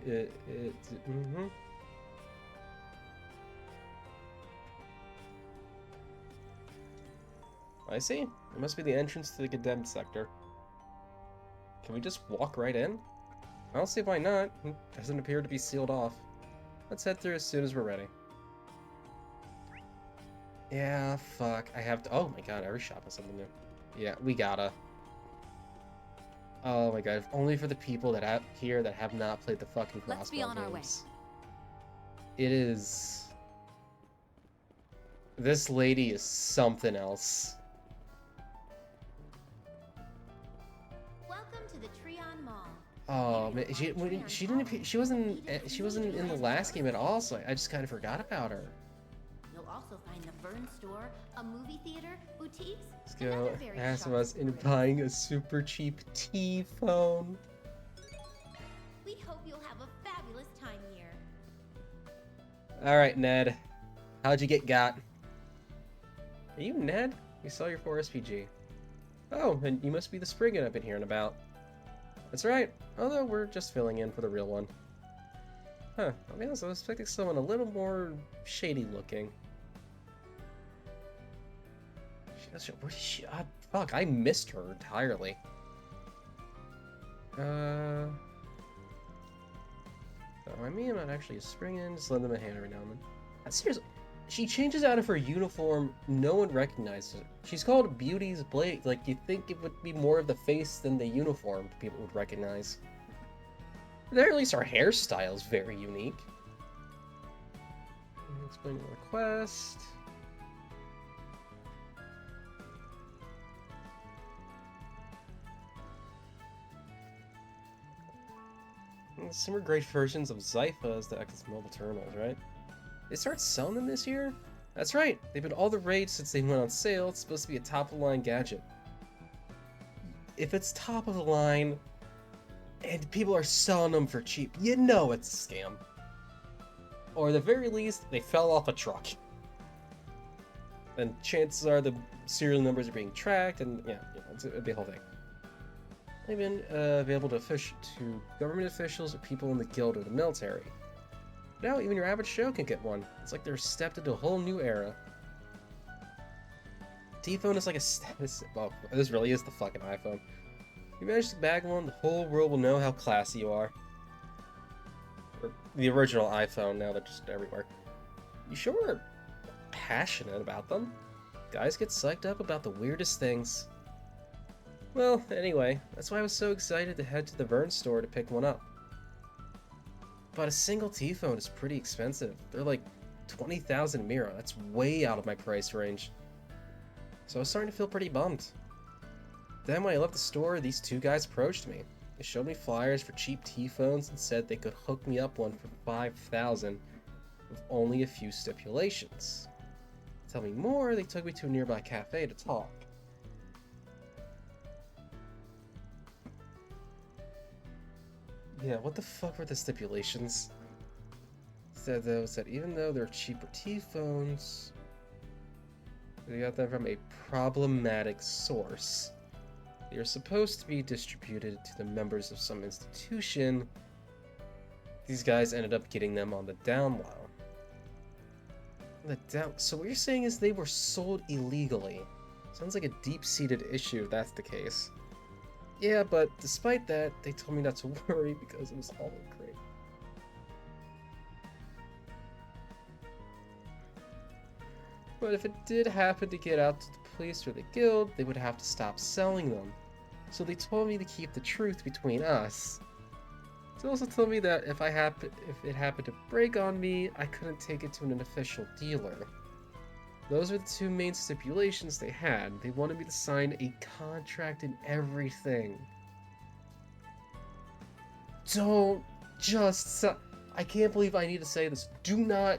I see. It must be the entrance to the condemned sector. Can we just walk right in? I don't see why not. It doesn't appear to be sealed off. Let's head through as soon as we're ready. Yeah, fuck. I have to... Oh my god, every shop has something new. Yeah, we gotta. Oh my god, if only for the people that have not played the fucking crossbow Let's be on our way. games. It is... This lady is something else. Welcome to the Treon Mall. Oh man, she wasn't in the last game at all, so I just kind of forgot about her. You'll also find the Fern Store, a movie theater, boutiques, Let's and go. other various Ask shops us and in toys. buying a super cheap T phone. We hope you'll have a fabulous time here. All right, Ned. How'd you get got? Are you Ned? We saw your 4SPG. Oh, and you must be the Spriggan I've been hearing about. That's right. Although we're just filling in for the real one. Huh. I'll be honest, I was expecting someone a little more shady looking. Where did she? Fuck, I missed her entirely. I mean, I'm not actually a Spriggan. Just lend them a hand every now and then. Seriously, she changes out of her uniform. No one recognizes her. She's called Beauty's Blade. Like, you'd think it would be more of the face than the uniform people would recognize. At the very least, her hairstyle is very unique. Explain the request. Some are great versions of Zyphas that act as mobile terminals, right? They started selling them this year? That's right, they've been all the rage since they went on sale. It's supposed to be a top-of-the-line gadget. If it's top of the line, and people are selling them for cheap, you know it's a scam. Or at the very least, they fell off a truck. And chances are the serial numbers are being tracked, and yeah, it's the whole thing. They've been available to government officials, or people in the guild or the military. Now even your average Joe can get one. It's like they're stepped into a whole new era. T-phone is like a status. Well, this really is the fucking iPhone. If you manage to bag one, the whole world will know how classy you are. Or the original iPhone, now they're just everywhere. You sure are passionate about them. Guys get psyched up about the weirdest things. Well, anyway, that's why I was so excited to head to the Vern store to pick one up. But a single T-phone is pretty expensive. They're like 20,000 Mira. That's way out of my price range. So I was starting to feel pretty bummed. Then when I left the store, these two guys approached me. They showed me flyers for cheap T-phones and said they could hook me up one for 5,000 with only a few stipulations. To tell me more, they took me to a nearby cafe to talk. Yeah, what the fuck were the stipulations? Said though, that even though they're cheaper T-phones, they got them from a problematic source. They are supposed to be distributed to the members of some institution. These guys ended up getting them on the down low. So what you're saying is they were sold illegally. Sounds like a deep-seated issue if that's the case. Yeah, but despite that, they told me not to worry because it was all great. But if it did happen to get out to the police or the guild, they would have to stop selling them. So they told me to keep the truth between us. They also told me that if it happened to break on me, I couldn't take it to an official dealer. Those are the two main stipulations they had. They wanted me to sign a contract and everything. Don't just I can't believe I need to say this. Do not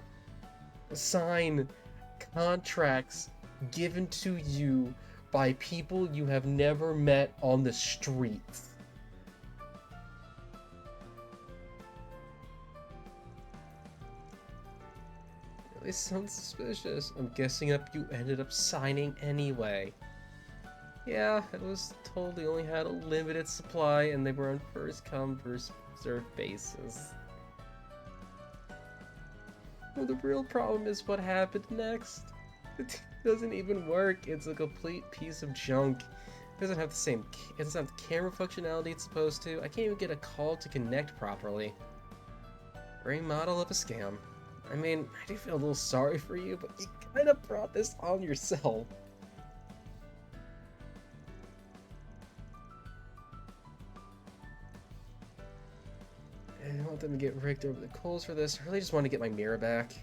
sign contracts given to you by people you have never met on the streets. It sounds suspicious. I'm guessing you ended up signing anyway. Yeah, it was told they only had a limited supply and they were on first come, first served basis. Well, the real problem is what happened next. It doesn't even work. It's a complete piece of junk. It doesn't have the camera functionality it's supposed to. I can't even get a call to connect properly. Very model of a scam. I mean, I do feel a little sorry for you, but you kind of brought this on yourself. I don't want them to get raked over the coals for this. I really just want to get my mirror back.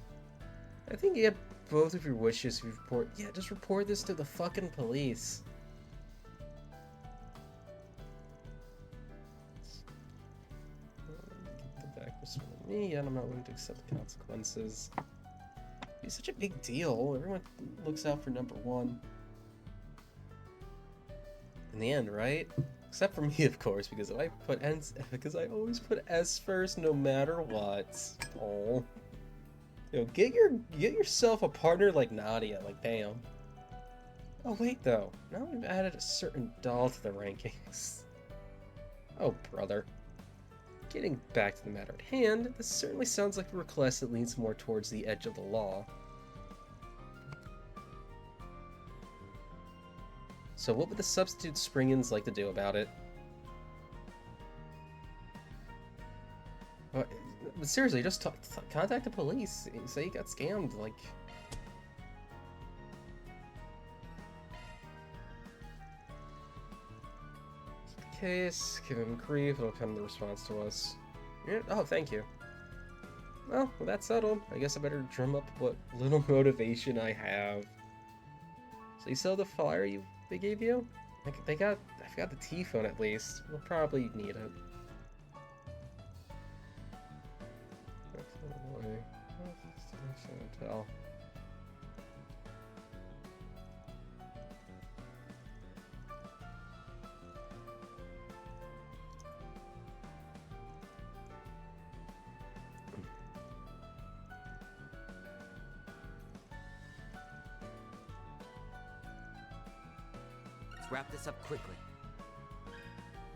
I think you have both of your wishes if you report. Yeah, just report this to the fucking police. Get the back for me, and I'm not willing to accept the consequences. It's such a big deal. Everyone looks out for number one. In the end, right? Except for me, of course, because I always put S first, no matter what. Oh, yo, get yourself a partner like Nadia, like bam. Oh wait, though, now we've added a certain doll to the rankings. Oh brother. Getting back to the matter at hand, this certainly sounds like a request that leans more towards the edge of the law. So what would the substitute Springans like to do about it? But seriously, just contact the police. Say you got scammed, like... Case, give him grief, it'll come the response to us. Yeah, oh, thank you. Well, with that settled, I guess I better drum up what little motivation I have. So you saw the flyer they gave you? I forgot the T-phone at least. We'll probably need it. Tell. Let's wrap this up quickly.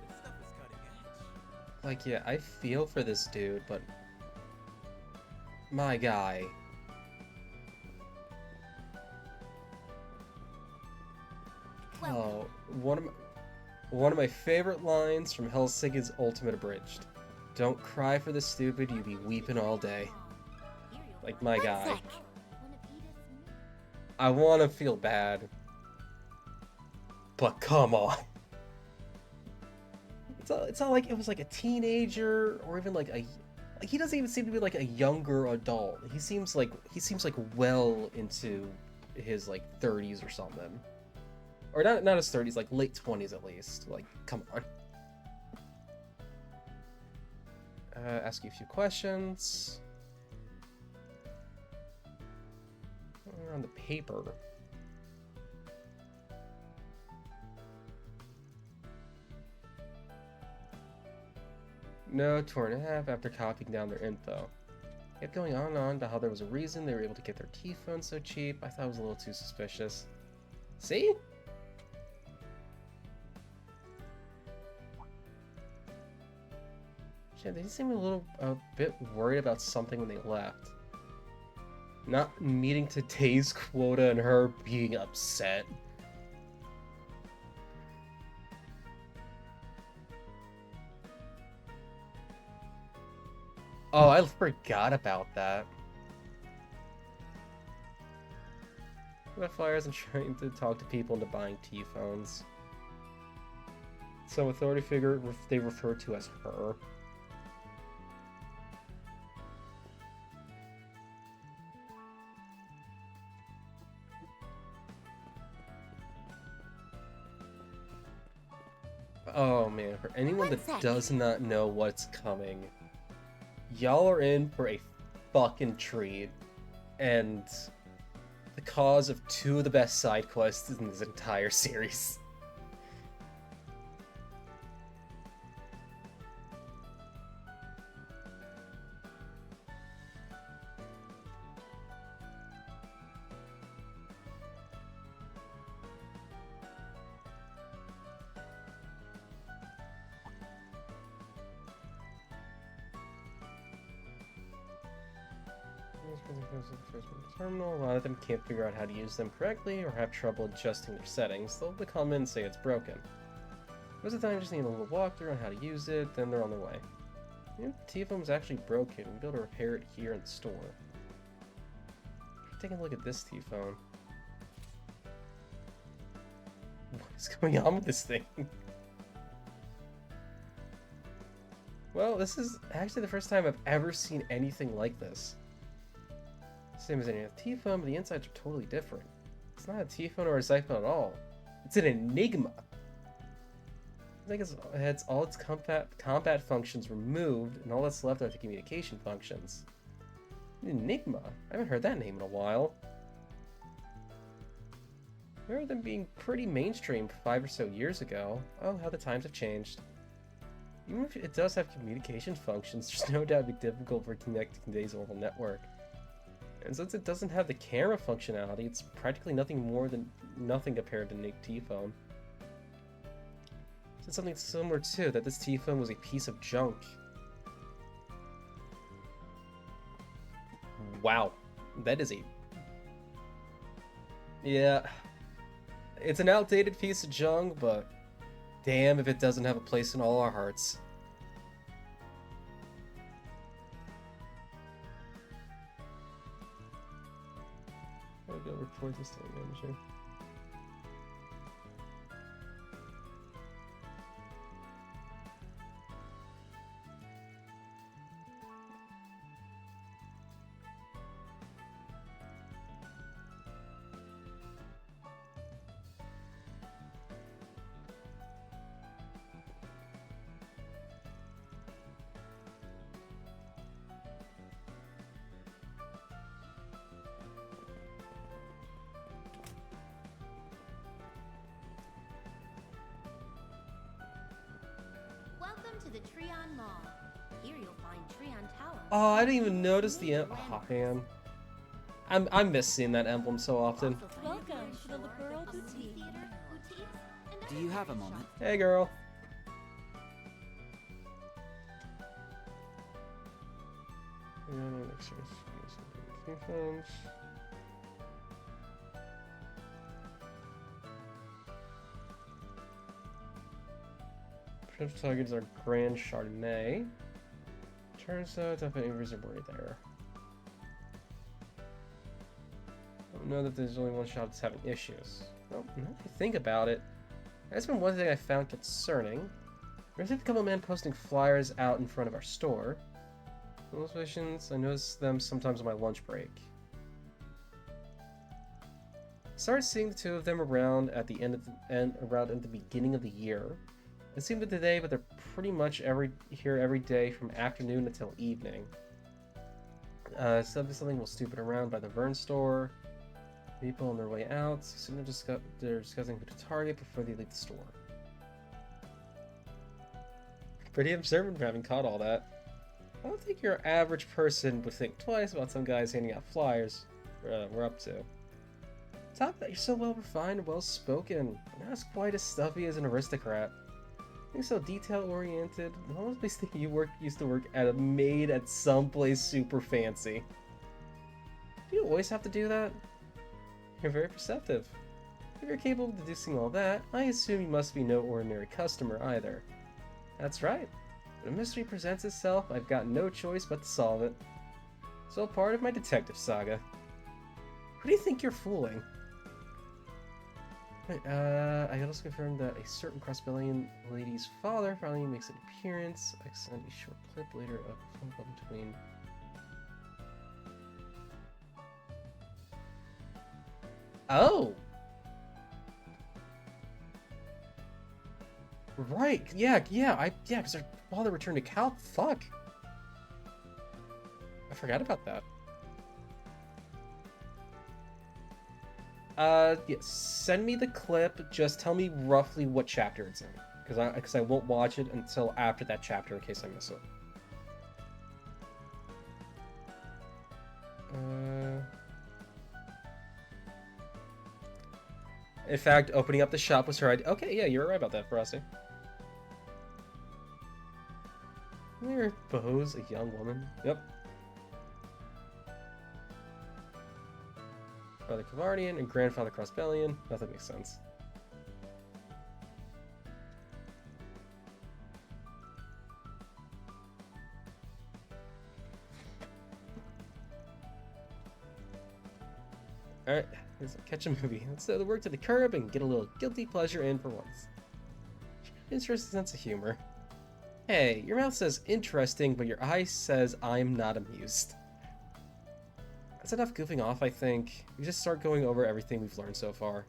This stuff is cutting edge. Like, yeah, I feel for this dude, but my guy. Oh, one of my favorite lines from Helsinki's Ultimate Abridged. Don't cry for the stupid, you be weeping all day. Like my guy. I want to feel bad, but come on. It's not like it was like a teenager or even like he doesn't even seem to be like a younger adult. He seems like well into his like 30s or something. Or not his 30s, like late 20s at least. Like, come on. Ask you a few questions. On the paper. No, torn in half after copying down their info. Kept going on and on about how there was a reason they were able to get their T-phone so cheap. I thought it was a little too suspicious. See? Shit, they seem a bit worried about something when they left. Not meeting today's quota and her being upset. Oh, I forgot about that. The flyers and trying to talk to people into buying T-phones. Some authority figure they refer to as her. Oh man, for anyone that does not know what's coming, y'all are in for a fucking treat, and the cause of two of the best side quests in this entire series. Terminal, a lot of them can't figure out how to use them correctly or have trouble adjusting their settings. They'll come in and say it's broken. Most of the time, just need a little walkthrough on how to use it, then they're on their way. The T-phone was actually broken. We'll be able to repair it here in the store. Taking a look at this T-phone. What is going on with this thing? Well, this is actually the first time I've ever seen anything like this. Same as any other T-phone, but the insides are totally different. It's not a T-phone or a Zyphone at all. It's an enigma. I think it's all its combat functions removed, and all that's left are the communication functions. Enigma? I haven't heard that name in a while. I remember them being pretty mainstream 5 or so years ago. Oh, how the times have changed. Even if it does have communication functions, there's no doubt it'd be difficult for connecting today's mobile network. And since it doesn't have the camera functionality, it's practically nothing compared to Nick T-phone. Said something similar too, that this T-phone was a piece of junk. Wow, that is a... Yeah, it's an outdated piece of junk, but damn if it doesn't have a place in all our hearts. I'll go report this to the manager. to the Treon Mall. Here you'll find Treon Tower. Oh, I didn't even notice the oh man. I miss seeing that emblem so often. Welcome to the Liberal Boutique. Do you have a moment? Hey girl. Potential targets are Grand Chardonnay. Turns out I've been right there. I don't know that there's only one shop that's having issues. Well, now that I think about it, that's been one thing I found concerning. There's a couple of men posting flyers out in front of our store. Those missions, I notice them sometimes on my lunch break. I started seeing the two of them around at the around at the beginning of the year. It seemed that today, but they're pretty much here every day from afternoon until evening. Something will stupid around by the Vern store. People on their way out seem to they're discussing who to target before they leave the store. Pretty observant for having caught all that. I don't think your average person would think twice about some guys handing out flyers. We're up to. Top that you're so well refined and well spoken. Not as quite as stuffy as an aristocrat. You're so detail oriented. It almost makes me think you used to work at a maid at some place super fancy. Do you always have to do that? You're very perceptive. If you're capable of deducing all that, I assume you must be no ordinary customer either. That's right. When a mystery presents itself, I've got no choice but to solve it. It's all part of my detective saga. Who do you think you're fooling? Wait, I also confirmed that a certain Crossbellion lady's father finally makes an appearance. I sent a short clip later of a phone call between... Oh! Right, yeah, because her father returned to Cal. Fuck. I forgot about that. Yes, send me the clip, just tell me roughly what chapter it's in. Because I won't watch it until after that chapter in case I miss it. In fact, opening up the shop was her idea. Okay, yeah, you were right about that, Frosty. There, Bose, a young woman. Yep. Father Cavardian and Grandfather Crossbellion. Nothing makes sense. Alright, let's catch a movie. Let's throw the work to the curb and get a little guilty pleasure in for once. Interesting sense of humor. Hey, your mouth says interesting, but your eye says I'm not amused. That's enough goofing off, I think. We just start going over everything we've learned so far.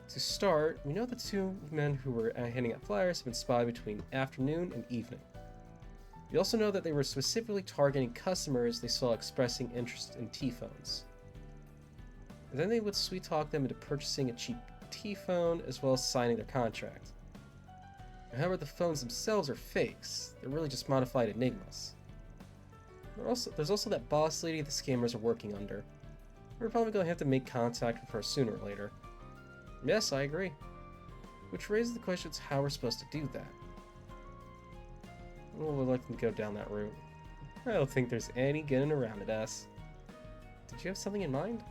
To start, we know the two men who were handing out flyers have been spotted between afternoon and evening. We also know that they were specifically targeting customers they saw expressing interest in T-phones. And then they would sweet-talk them into purchasing a cheap T-phone as well as signing their contract. However, the phones themselves are fakes. They're really just modified enigmas. There's also that boss lady the scammers are working under. We're probably going to have to make contact with her sooner or later. Yes, I agree. Which raises the question of how we're supposed to do that. Well, we'd like to go down that route. I don't think there's any getting around it, S. Did you have something in mind?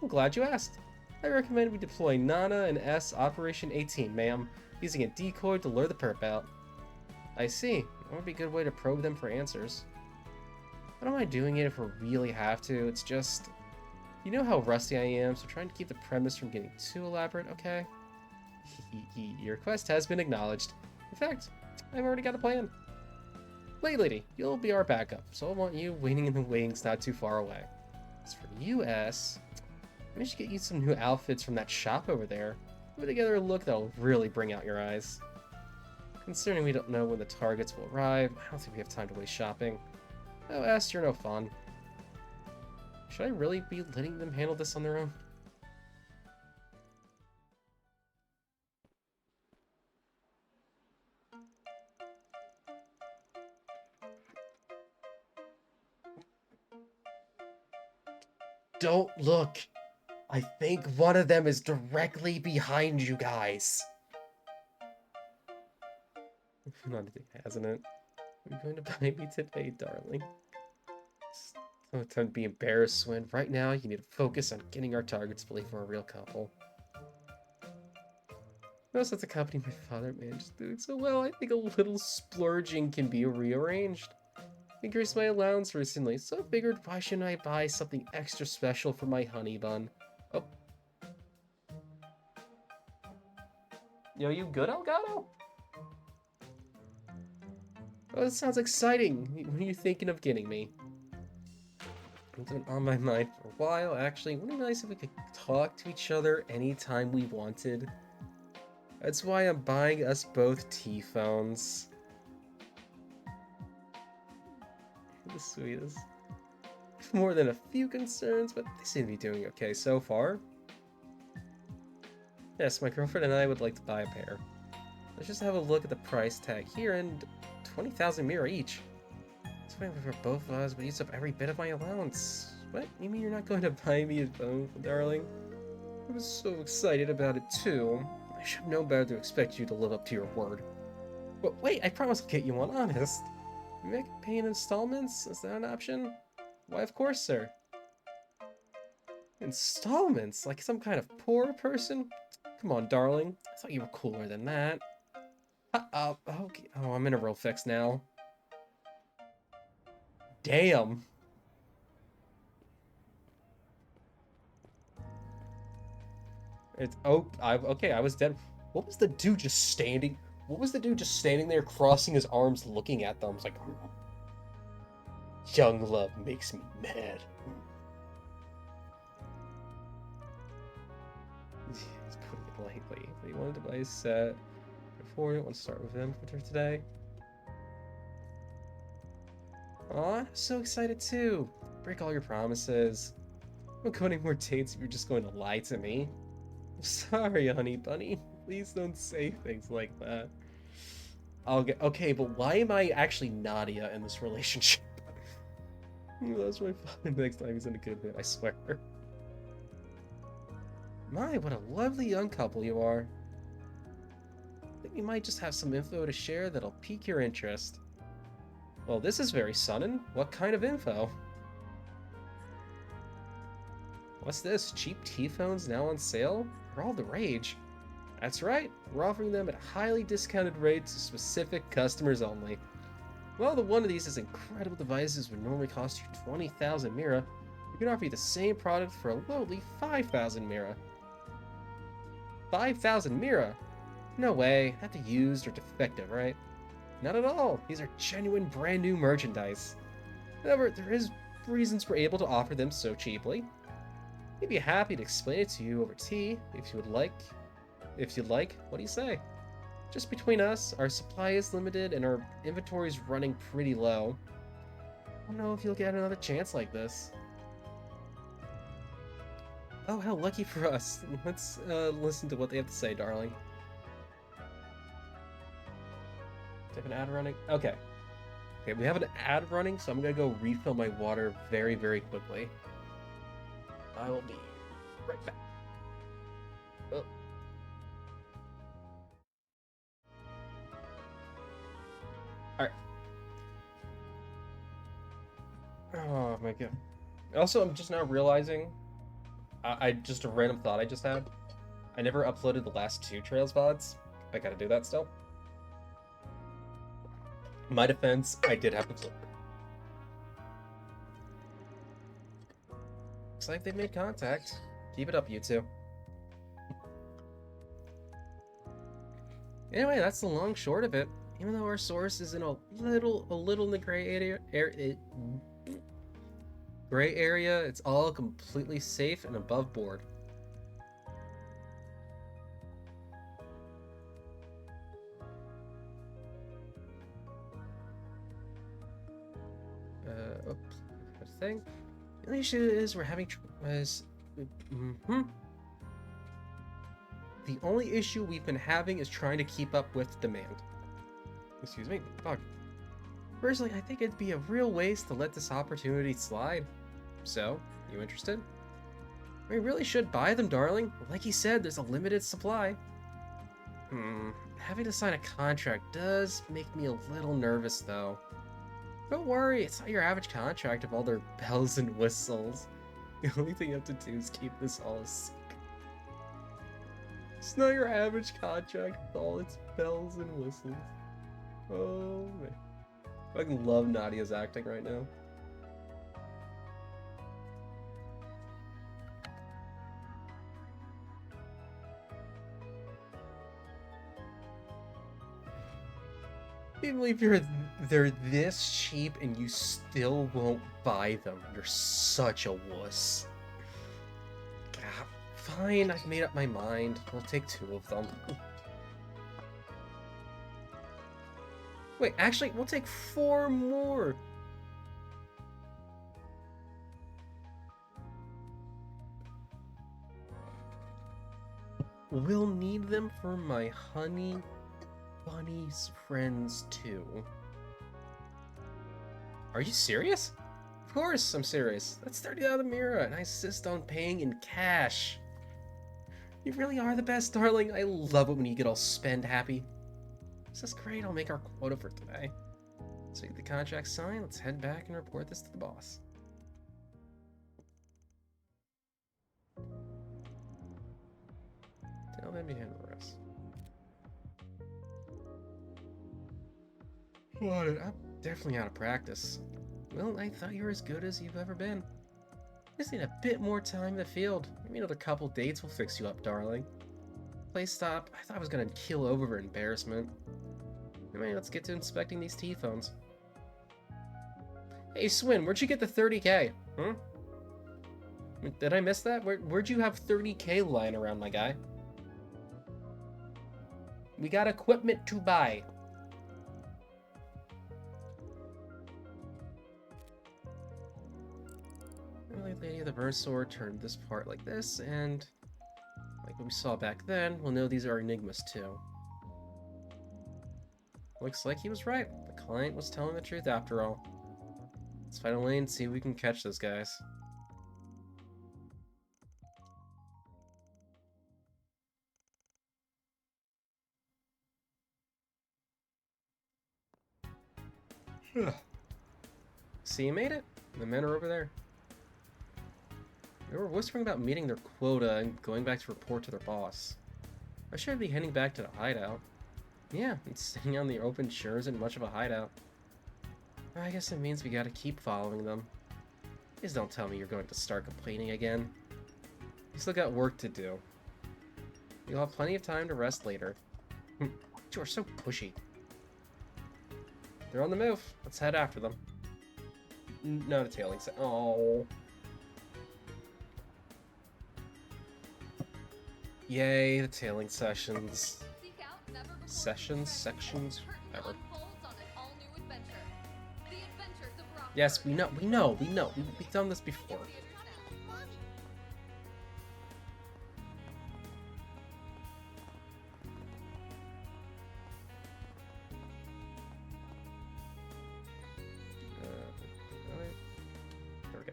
I'm glad you asked. I recommend we deploy Nana and S Operation 18, ma'am, using a decoy to lure the perp out. I see. That would be a good way to probe them for answers. I don't mind doing it if we really have to, it's just... You know how rusty I am, so trying to keep the premise from getting too elaborate, okay? Your request has been acknowledged. In fact, I've already got a plan. Lady, you'll be our backup, so I want you waiting in the wings not too far away. As for you, S, we should get you some new outfits from that shop over there. Put together a look that'll really bring out your eyes. Considering we don't know when the targets will arrive, I don't think we have time to waste shopping. Oh, S, you're no fun. Should I really be letting them handle this on their own? Don't look. I think one of them is directly behind you guys. Not anything, hasn't it? Are you going to buy me today, darling? No time to be embarrassed, Swin. Right now, you need to focus on getting our targets to believe we're a real couple. Notice that's a company my father managed doing so well. I think a little splurging can be rearranged. I increased my allowance recently, so I figured why shouldn't I buy something extra special for my honey bun? Oh. Yo, you good, Elgato? Oh, that sounds exciting. What are you thinking of getting me? It's been on my mind for a while, actually. Wouldn't it be nice if we could talk to each other anytime we wanted? That's why I'm buying us both T-phones. The sweetest. More than a few concerns, but they seem to be doing okay so far. Yes, my girlfriend and I would like to buy a pair. Let's just have a look at the price tag here, and 20,000 mira each. It's fine for both of us, but use up every bit of my allowance. What? You mean you're not going to buy me a phone, darling? I was so excited about it too. I should have known better to expect you to live up to your word. But wait, I promise I'll get you one, honest. You make pay in installments? Is that an option? Why, of course, sir. Installments? Like some kind of poor person? Come on, darling. I thought you were cooler than that. Okay. Oh, I'm in a real fix now. Damn. It's okay, I was dead. What was the dude just standing? What was the dude just standing there, crossing his arms, looking at them? I was like, young love makes me mad. He's putting it lightly. But he wanted to buy a set. Before I want to start with him for today. Aw, so excited too. Break all your promises. Don't go any more dates if you're just going to lie to me. I'm sorry, honey bunny. Please don't say things like that. Okay, but why am I actually Nadia in this relationship? That's my father next time he's in a good mood, I swear. My, what a lovely young couple you are. I think we might just have some info to share that'll pique your interest. Well, this is very sudden. What kind of info? What's this? Cheap T-phones now on sale? They're all the rage. That's right. We're offering them at highly discounted rates to specific customers only. Well, the one of these is incredible devices would normally cost you 20,000 mira. We can offer you the same product for a lowly 5,000 mira. 5,000 mira? No way. Not used or defective, right? Not at all. These are genuine brand new merchandise. However, there is reasons we're able to offer them so cheaply. I'd be happy to explain it to you over tea, if you would like. If you'd like, what do you say? Just between us, our supply is limited and our inventory is running pretty low. I don't know if you'll get another chance like this. Oh, how lucky for us. Let's listen to what they have to say, darling. Do I have an ad running? Okay. Okay, we have an ad running, so I'm gonna go refill my water very, very quickly. I will be right back. Oh. Alright. Oh my god. Also, I'm just now realizing, just a random thought I just had. I never uploaded the last 2 Trails VODs. I gotta do that still. My defense, I did have to flip. Looks like they've made contact. Keep it up, you two. Anyway, that's the long short of it. Even though our source is in a little in the gray area, it's all completely safe and above board. Oops, I think. The only issue is we're having The only issue we've been having is trying to keep up with demand. Excuse me. Fuck. Personally, I think it'd be a real waste to let this opportunity slide. So, you interested? We really should buy them, darling. Like he said, there's a limited supply. Having to sign a contract does make me a little nervous, though. Don't worry, it's not your average contract of all their bells and whistles. The only thing you have to do is keep this all a secret. It's not your average contract with all its bells and whistles. Oh, man. I fucking love Nadia's acting right now. I can't believe they're this cheap and you still won't buy them. You're such a wuss. Ah, fine, I've made up my mind. We'll take 2 of them. Wait, actually, we'll take 4 more. We'll need them for my honey bunny's friends too. Are you serious? Of course I'm serious. That's 30 out of the mirror, and I insist on paying in cash. You really are the best, darling. I love it when you get all spend happy. This is great. I'll make our quota for today. So get the contract signed. Let's head back and report this to the boss. Tell them to handle the rest. What? I'm definitely out of practice. Well, I thought you were as good as you've ever been. Just need a bit more time in the field. Maybe another couple dates will fix you up, darling. Play stop. I thought I was gonna keel over embarrassment. Anyway, let's get to inspecting these T-phones. Hey, Swin, where'd you get the 30K? Huh? Did I miss that? Where'd you have 30K lying around, my guy? We got equipment to buy. Lady of the Burnt Sword turned this part like this, and like what we saw back then, we'll know these are enigmas too. Looks like he was right. The client was telling the truth after all. Let's find Elaine and see if we can catch those guys. See, you made it. The men are over there. They were whispering about meeting their quota and going back to report to their boss. I should be heading back to the hideout. Yeah, and staying on the open sure isn't much of a hideout. I guess it means we gotta keep following them. Please don't tell me you're going to start complaining again. You still got work to do. You'll have plenty of time to rest later. You are so pushy. They're on the move. Let's head after them. No detailing. Oh. Yay, the tailing sessions. Sections, whatever. Yes, we know. We've done this before. There we go.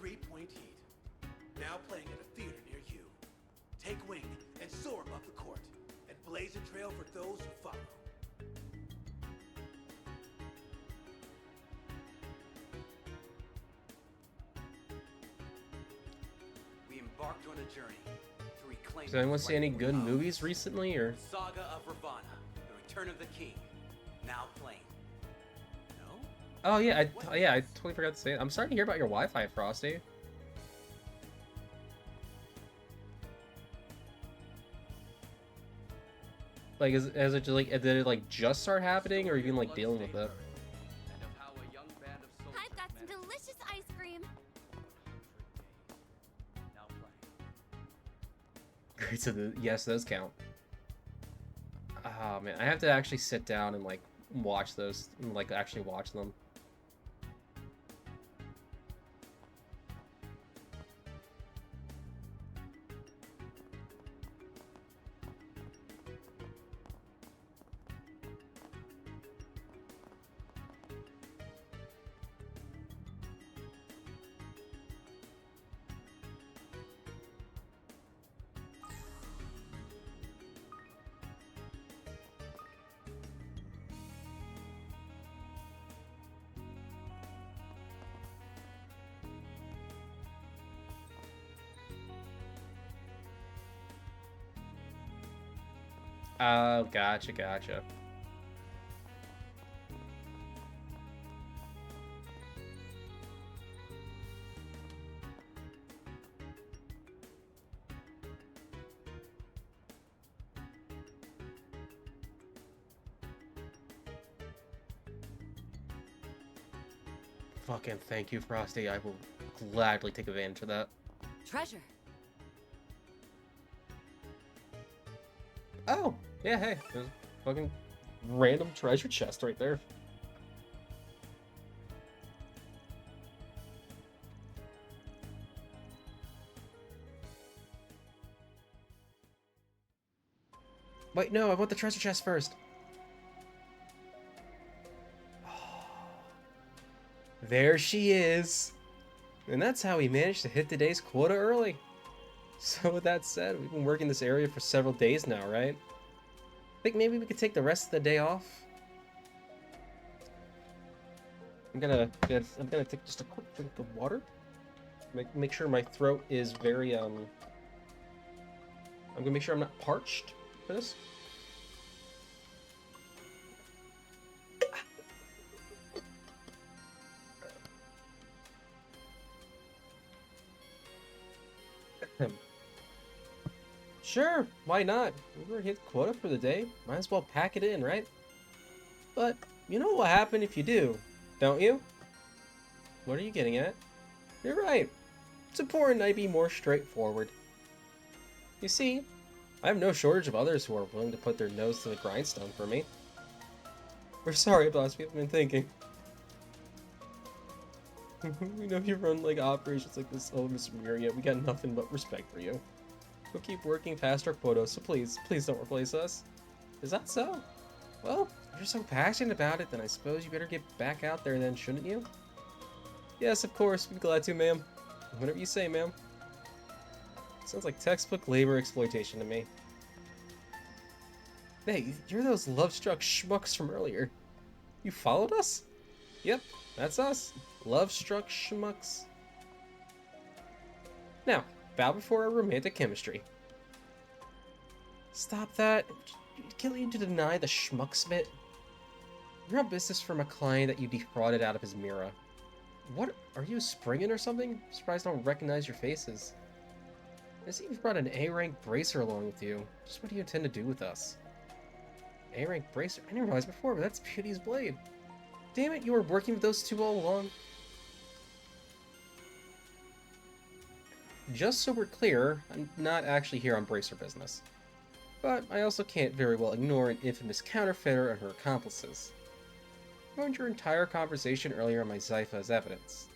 3-point heat. Now playing at a theater near you. Take wing and soar above the court, and blaze a trail for those who follow. We embarked on a journey to reclaim. Does anyone see any good movies recently, or? Saga of Ravana, The Return of the King. Now playing. No? Oh yeah, I totally forgot to say it. I'm sorry to hear about your Wi-Fi, Frosty. Like, is it just like, did it like just start happening, or are you even like dealing with it? I've got some delicious ice cream. Great, so yes, those count. Oh man, I have to actually sit down and like watch those, and like actually watch them. Oh, gotcha, gotcha. Fucking thank you, Frosty. I will gladly take advantage of that. Treasure. Oh, yeah, hey. There's a fucking random treasure chest right there. Wait, no, I want the treasure chest first. There she is. And that's how we managed to hit today's quota early. So with that said, we've been working this area for several days now, right? I think maybe we could take the rest of the day off. I'm gonna take just a quick drink of water. Make sure my throat is very I'm gonna make sure I'm not parched for this. Sure, why not? We were hit quota for the day. Might as well pack it in, right? But you know what happened if you do, don't you? What are you getting at? You're right. It's important I be more straightforward. You see, I have no shortage of others who are willing to put their nose to the grindstone for me. We're sorry, boss. We haven't been thinking. We know you run like operations like this, oh Miss Miria. We got nothing but respect for you. We'll keep working past our quotas, so please don't replace us. Is that so? Well, if you're so passionate about it, then I suppose you better get back out there then, shouldn't you? Yes, of course. We'd be glad to, ma'am. Whatever you say, ma'am. Sounds like textbook labor exploitation to me. Hey, you're those love-struck schmucks from earlier. You followed us? Yep, that's us. Love-struck schmucks. Now, bow before our romantic chemistry. Stop that. It'd kill you to deny the schmucks bit. You're on business from a client that you defrauded out of his mirror. What? Are you springing or something? I'm surprised I don't recognize your faces. I see you've brought an A-rank bracer along with you. Just what do you intend to do with us? A-rank bracer? I didn't realize before, but that's Beauty's blade. Damn it, you were working with those two all along. Just so we're clear, I'm not actually here on bracer business. But I also can't very well ignore an infamous counterfeiter and her accomplices. I found your entire conversation earlier on my Zypha as evidence.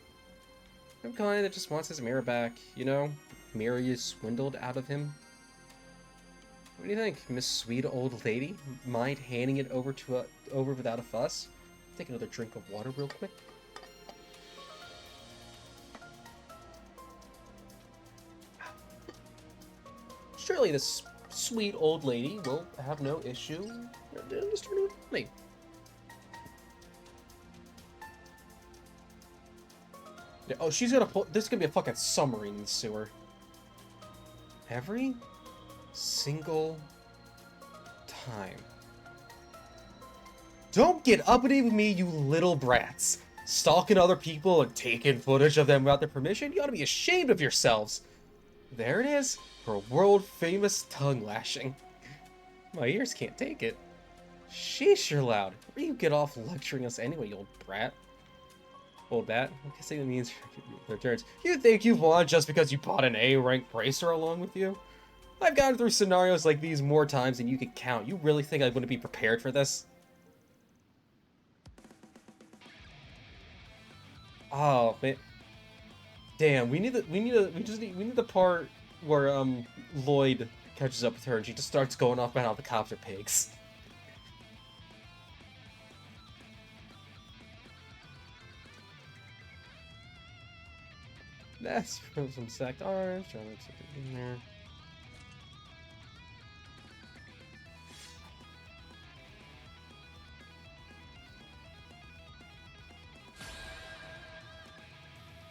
I'm kind that just wants his mirror back, you know? Mirror you swindled out of him. What do you think, Miss Sweet Old Lady? Mind handing it over without a fuss? Take another drink of water real quick. Surely this sweet old lady will have no issue. Just turn it with me. Yeah, oh, she's gonna pull. This is gonna be a fucking submarine sewer. Every single time. Don't get uppity with me, you little brats. Stalking other people and taking footage of them without their permission? You ought to be ashamed of yourselves. There it is, her world-famous tongue lashing. My ears can't take it. Sheesh, you're loud. Where do you get off lecturing us anyway, you old brat? Old bat? I'm guessing that means their turns. You think you've won just because you bought an A-rank bracer along with you? I've gone through scenarios like these more times than you could count. You really think I wouldn't be prepared for this? Oh man, damn. We need the part where Lloyd catches up with her and she just starts going off about how the cops are pigs. That's from some sacked arms. Trying to stick it in there.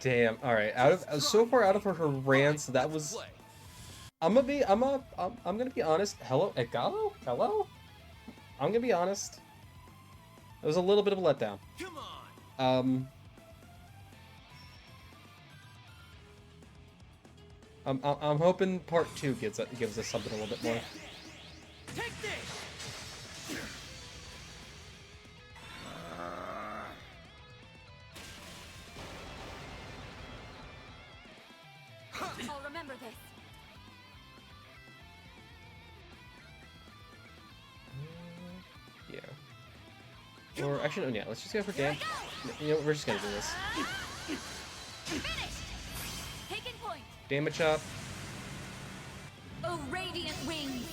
Damn. All right. So far out of her rants, that was I'm gonna be honest. Hello, Egalo? Hello? I'm gonna be honest. It was a little bit of a letdown. Come on. I'm hoping part 2 gives us something a little bit more. Take this! I'll remember this. Yeah. Or actually, no, yeah. Let's just go for damage. You know, we're just gonna do this. Finished! Taking point! Damage up. Oh, radiant wings!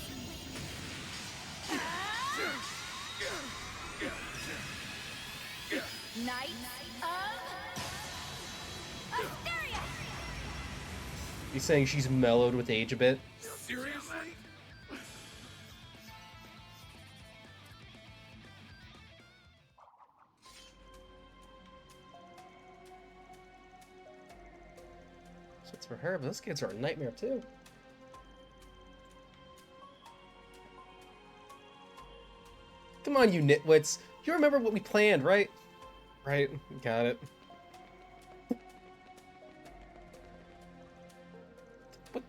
Knight of Asteria! He's saying she's mellowed with age a bit. Seriously? So it's for her, but those kids are a nightmare too. Come on, you nitwits. You remember what we planned, right? Right, got it. What?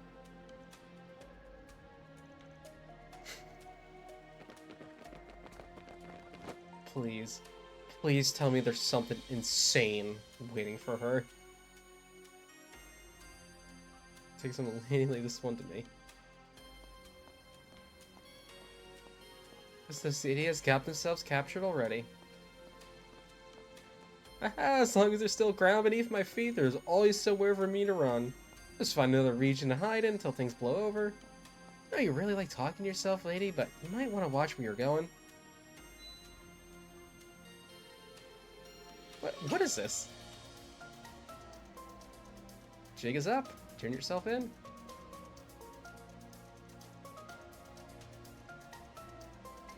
Please. Please tell me there's something insane waiting for her. Take some Elaine, like this one to me. The city has got themselves captured already. Aha, as long as there's still ground beneath my feet, there's always somewhere for me to run. Just find another region to hide in until things blow over. I know you really like talking to yourself, lady, but you might want to watch where you're going. What is this? Jig is up. Turn yourself in.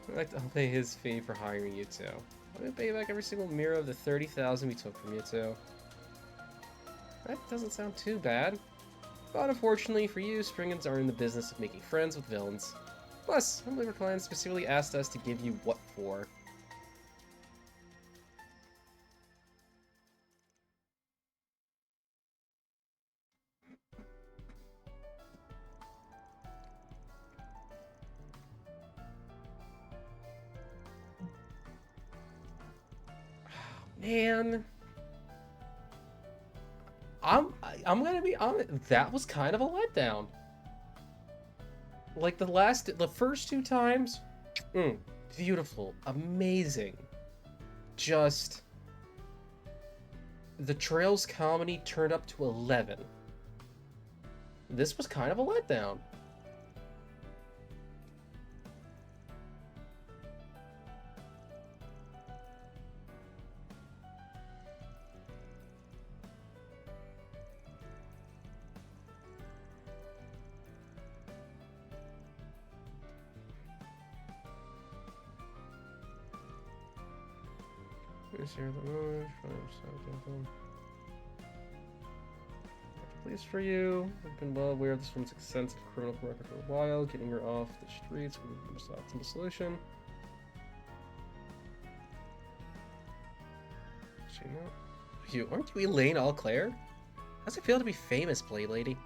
I'd like to pay his fee for hiring you two. Let me pay you back every single mirror of the 30,000 we took from you two. That doesn't sound too bad. But unfortunately for you, Springans are in the business of making friends with villains. Plus, I believe our client specifically asked us to give you what for. Man, I'm gonna be honest. That was kind of a letdown. Like the first 2 times, beautiful, amazing. Just the Trails comedy turned up to 11. This was kind of a letdown. Please for you. I've been well aware of this woman's extensive criminal record for a while. Getting her off the streets would be the most optimal solution. Aren't you Elaine Allclaire? How's it feel to be famous, Blade Lady?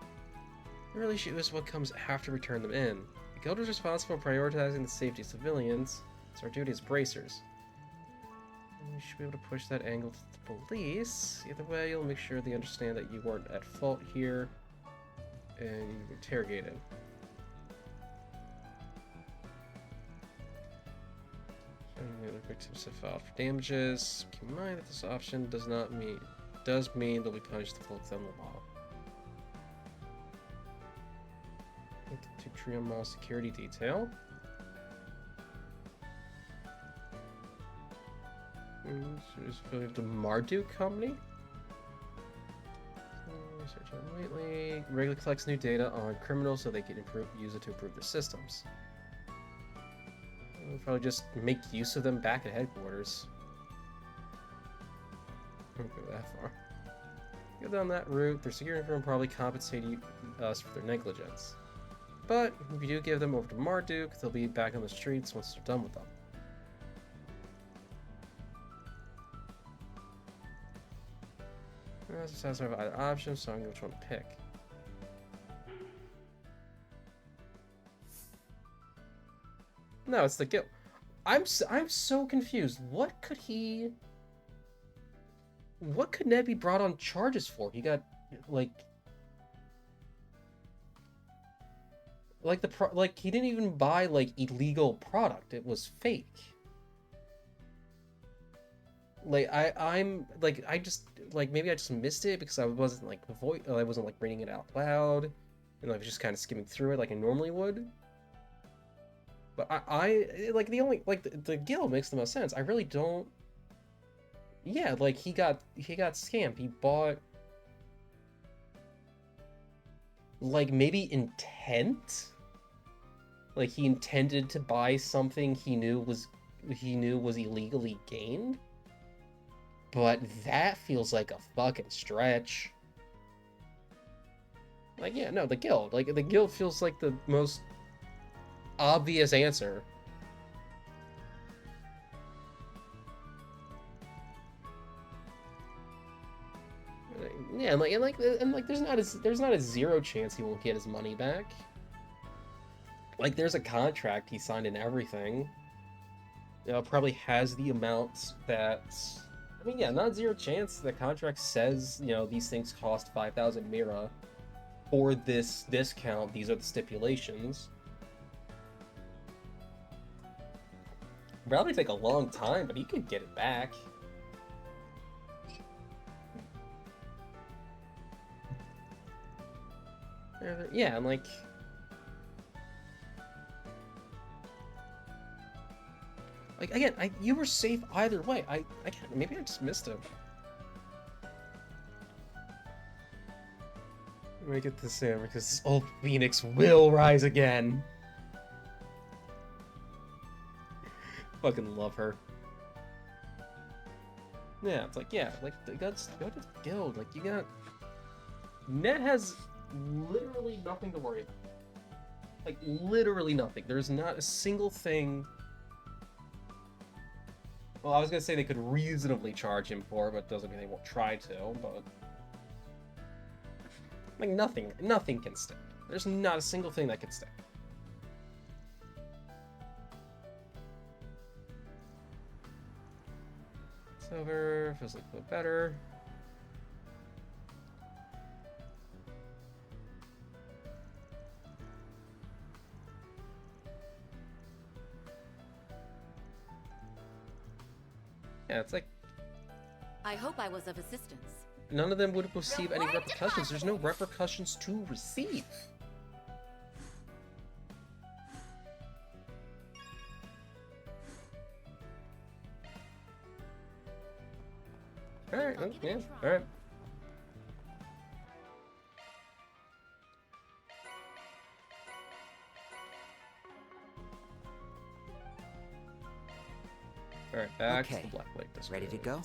The real issue is what comes after we turn them in. The guild is responsible for prioritizing the safety of civilians, so our duty is bracers. We should be able to push that angle to the police. Either way, you'll make sure they understand that you weren't at fault here, and you were interrogated. The other victims have filed for damages. Keep in mind that this option does mean they'll be punished to full extent of the law. To Trio Mall security detail. Is affiliated with the Marduk Company. Research on lately. Regularly collects new data on criminals so they can use it to improve their systems. We'll probably just make use of them back at headquarters. Don't go that far. Go down that route. Their security firm will probably compensate us for their negligence. But if you do give them over to Marduk, they'll be back on the streets once they're done with them. It says I have either option, so I'm going to try to pick. No, it's the guild. I'm so confused. What could Ned be brought on charges for? He got like he didn't even buy like illegal product. It was fake. Like I'm like I just like maybe I just missed it because I wasn't like reading it out loud, and I was just kind of skimming through it like I normally would. But I like the only like the guild makes the most sense. I really don't. Yeah, like he got scammed. He bought like maybe intent. Like he intended to buy something he knew was illegally gained. But that feels like a fucking stretch. Like yeah, no, the guild. Like the guild feels like the most obvious answer. Yeah, and like there's not a zero chance he won't get his money back. Like there's a contract he signed and everything. You know, probably has the amounts that I mean, yeah, not zero chance. The contract says, you know, these things cost 5,000 Mira. For this discount, these are the stipulations. Probably take a long time, but he could get it back. Yeah, and like... Like, again, you were safe either way. Maybe I just missed him. Let me get this in, because this old phoenix will rise again. Fucking love her. Yeah, it's like, yeah, like, go to the guild. Like, you got... Ned has literally nothing to worry about. Like, literally nothing. There's not a single thing... Well, I was gonna say they could reasonably charge him for, but doesn't mean they won't try to, but... Like, nothing can stick. There's not a single thing that can stick. Silver feels like a little better. Yeah, it's like... I hope I was of assistance. None of them would receive any repercussions. There's no repercussions to receive. Alright, yeah, alright. Alright, back to the Black Lake District. Ready to go?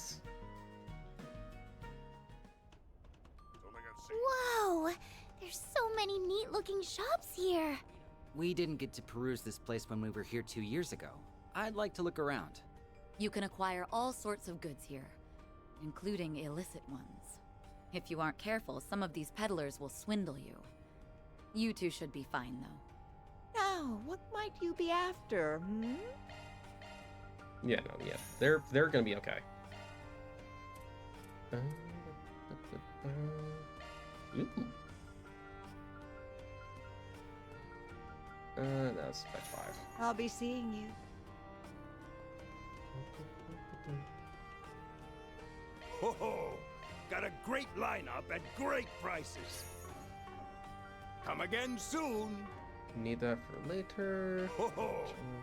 Whoa! There's so many neat-looking shops here. We didn't get to peruse this place when we were here 2 years ago. I'd like to look around. You can acquire all sorts of goods here, including illicit ones. If you aren't careful, some of these peddlers will swindle you. You two should be fine, though. Now, what might you be after, hmm? Yeah, no, yeah. They're gonna be okay. Ooh. That's by 5. I'll be seeing you. Ho ho! Got a great lineup at great prices. Come again soon. Need that for later. Ho ho!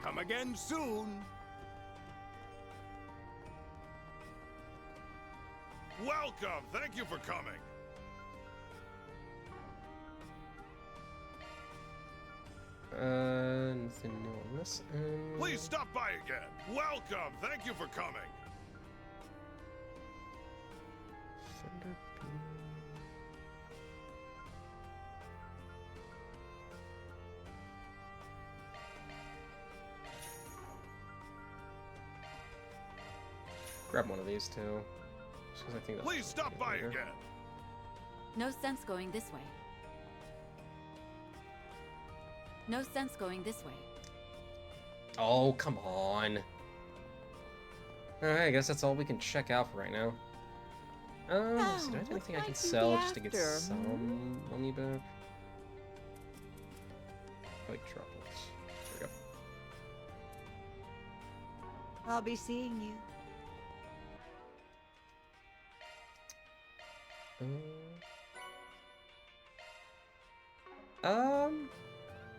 Come again soon. Welcome! Thank you for coming! Nothing new on this end. Please stop by again! Welcome! Thank you for coming! grab one of these too. Just 'cause I think that's Please stop by later. again. No sense going this way. No sense going this way. Oh, come on. Alright, I guess that's all we can check out for right now. So do I have anything I can sell just to get some money back? Like droplets. There we I'll be seeing you. go.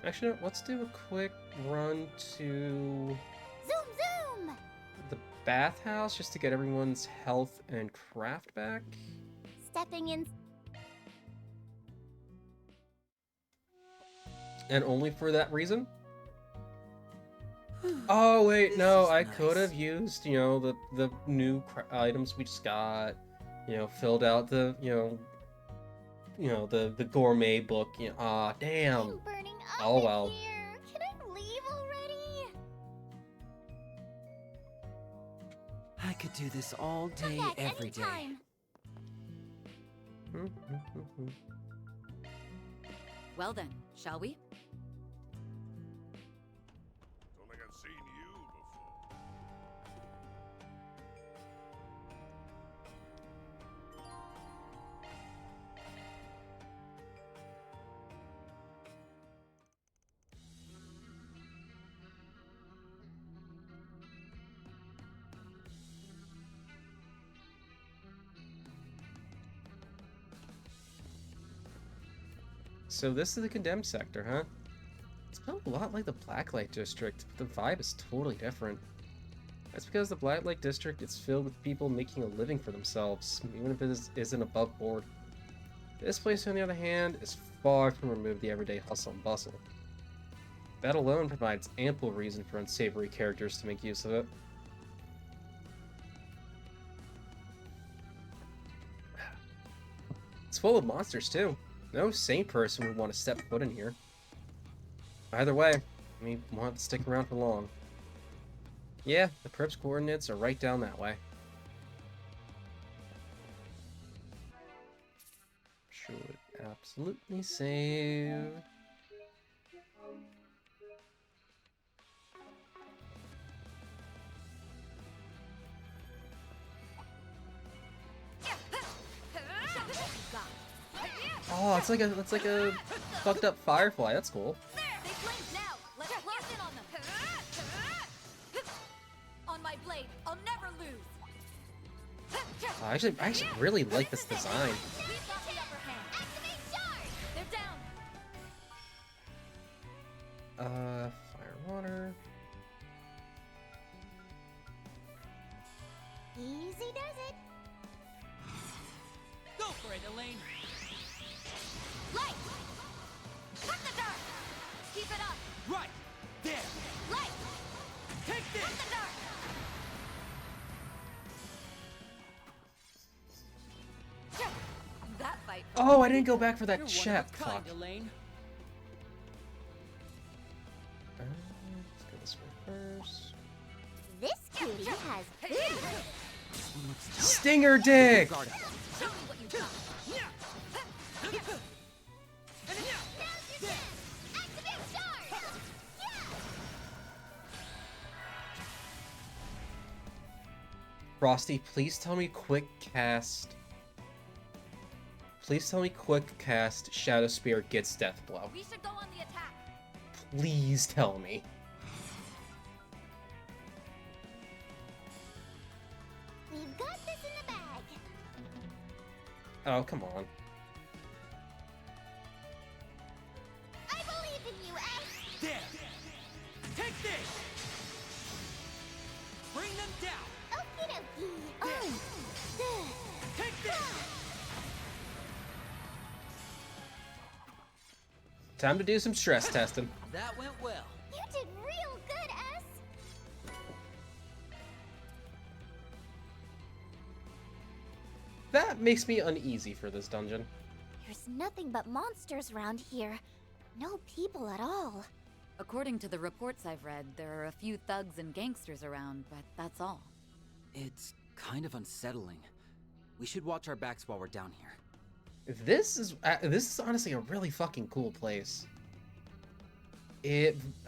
Actually, no, let's do a quick run to Zoom, zoom! the bathhouse just to get everyone's health and craft back. Stepping in. And only for that reason? Oh wait, This no, is I nice. could have used, the new items we just got, filled out the, the gourmet book. Aw, damn. I'm burning up Oh in well. here. Can I leave already? I could do this all Come day, back every day. anytime. Well then, shall we? Don't think I've seen you before. So this is the condemned sector, huh? It's built a lot like the Blacklight District, but the vibe is totally different. That's because the Blacklight District is filled with people making a living for themselves, even if it isn't above board. This place, on the other hand, is far from removed the everyday hustle and bustle. That alone provides ample reason for unsavory characters to make use of it. It's full of monsters, too. No sane person would want to step foot in here. Either way, we won't have to stick around for long. Yeah, the perp's coordinates are right down that way. Should absolutely save. Oh, it's like a fucked up firefly. That's cool. They blink now. Let's close in on them. On my blade, I'll never lose. I actually really like this design. We've got the upper hand. Activate charge. They're down. Fire, water. Easy does it. Go for it, Elaine. Light. Cut the dark. Keep it up. Right. There. Light. Take Cut this. the dark. That fight. Oh, I didn't go back for You're that one check. of a kind, Fuck. Elaine. Let's go this way first. This cutie has booty. This one looks Stinger dick. guarded. Show me what you got. Now's your chance. Activate charge. Frosty, please tell me quick cast. Please tell me quick cast Shadow Spear gets Death Blow. We should go on the attack. Please tell me. We've got this in the bag. Oh, come on. I believe in you, Ace. There. Take this. Bring them down. Okie dokie. Take this. Time to do some stress testing. That went well. You did real good, S. That makes me uneasy for this dungeon. There's nothing but monsters around here. No people at all. According to the reports I've read, there are a few thugs and gangsters around, but that's all. It's kind of unsettling. We should watch our backs while we're down here. This is honestly a really fucking cool place.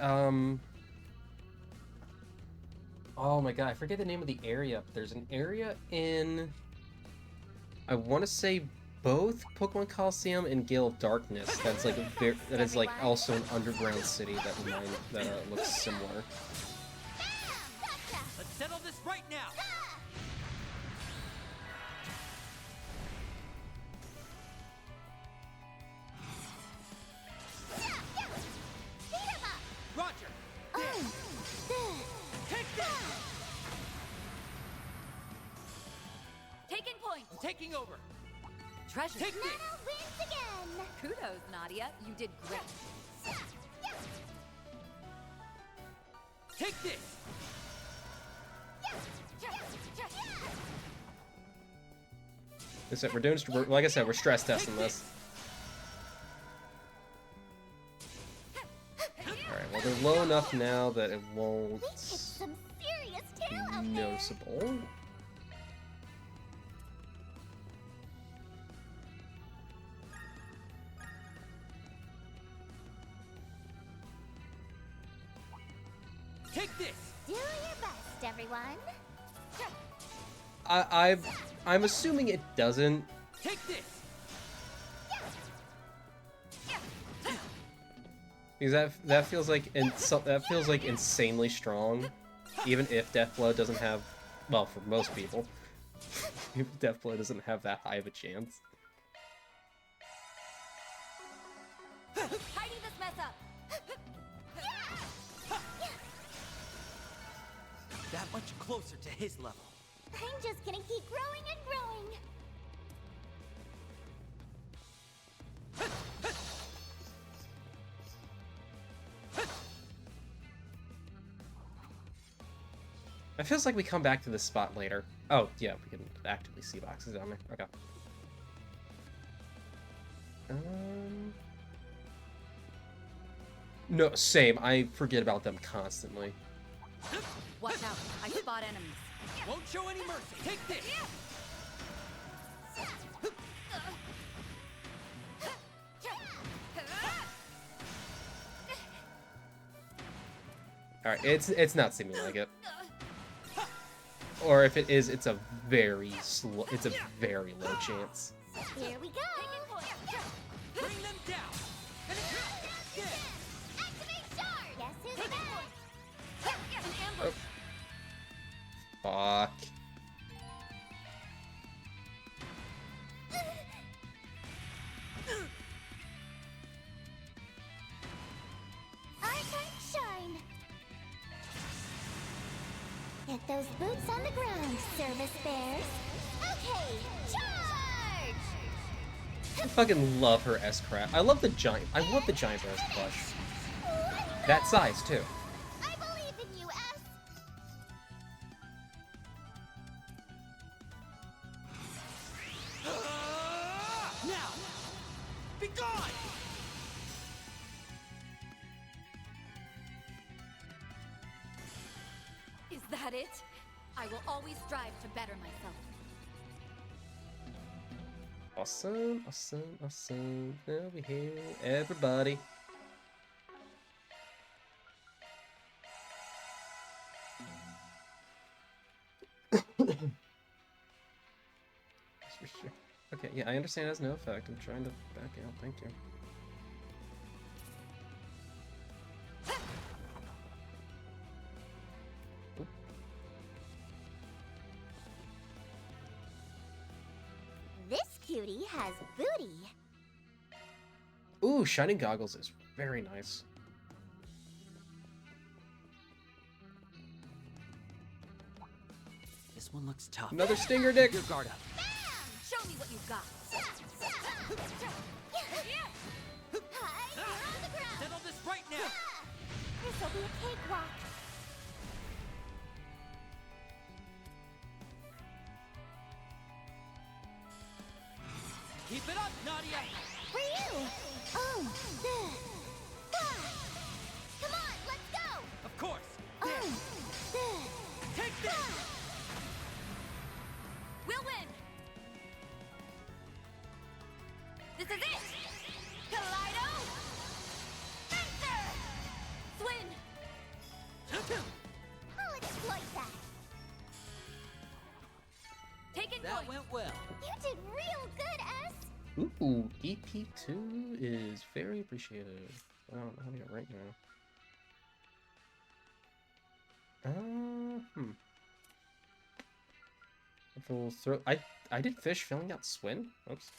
Oh my god, I forget the name of the area. There's an area in, I want to say, both Pokemon Coliseum and Gale of Darkness. That's like that is like also an underground city that looks similar. Let's settle this right now. Roger. Take this. Taking point. I'm taking over. Treasure. Take this. Nana wins again! Kudos, Nadia. You did great. Take this. We're doing, like I said, we're stress testing this. Alright, well they're low enough now that it won't We kicked some serious tail be out there! noticeable. Take this. Do your best, everyone! I'm assuming it doesn't. Take this. Because that feels like that feels like insanely strong, even if Deathblow doesn't have, well, for most people, if Deathblow doesn't have that high of a chance. Tidy this mess up. That much closer to his level. I'm just gonna keep growing and growing! It feels like we come back to this spot later. Oh, yeah, we can actively see boxes down there. Okay. No, same. I forget about them constantly. Watch out. I spot enemies. Won't show any mercy. Take this. Alright, it's not seeming like it. Or if it is, it's a very low chance. Here we go! Bring them down. And Activate Shard! Guess who's back? An ambush. Fuck. Our time to shine! Get those boots on the ground, service bears! Okay, charge! I fucking love her S-Crap. I love the giant bear's plush. That size, too. I believe in you, S! now, be gone. Is that it? I will always strive to better myself. Awesome, awesome, awesome. Now we heal everybody. Okay, yeah, I understand it has no effect. I'm trying to back out. Thank you. This cutie has booty. Ooh, Shining Goggles is very nice. This one looks tough. Another Stinger Dick! Your guard up. Bam! Show me what you've got. Hi, you're on the ground! Settle this right now. This'll be a cakewalk. Keep it up, Nadia. For you! Come on, let's go! Of course. There. Take this. We'll win! This is it! Kaleido! Fencer! Swin! I'll exploit that. Taking That point! went well. You did real good, S. Ooh, EP2 is very appreciated. I don't know how to get right now. Full throw. I did fish filling out Swin. Oops.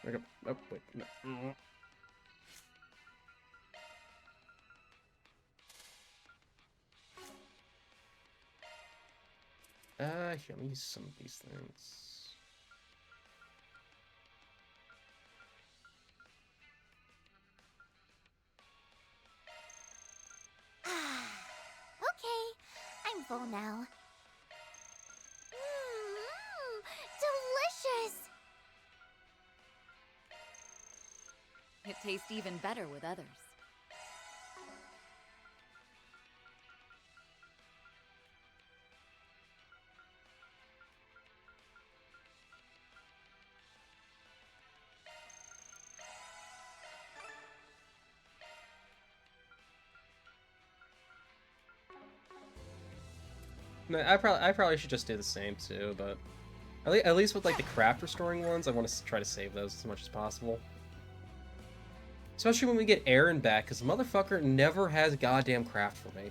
There we go. Oh wait. No. Here, let me use some of these things. Okay, I'm full now. Delicious! It tastes even better with others. I probably should just do the same too, but at least with like the craft restoring ones, I want to try to save those as much as possible. Especially when we get Aaron back, because motherfucker never has goddamn craft for me.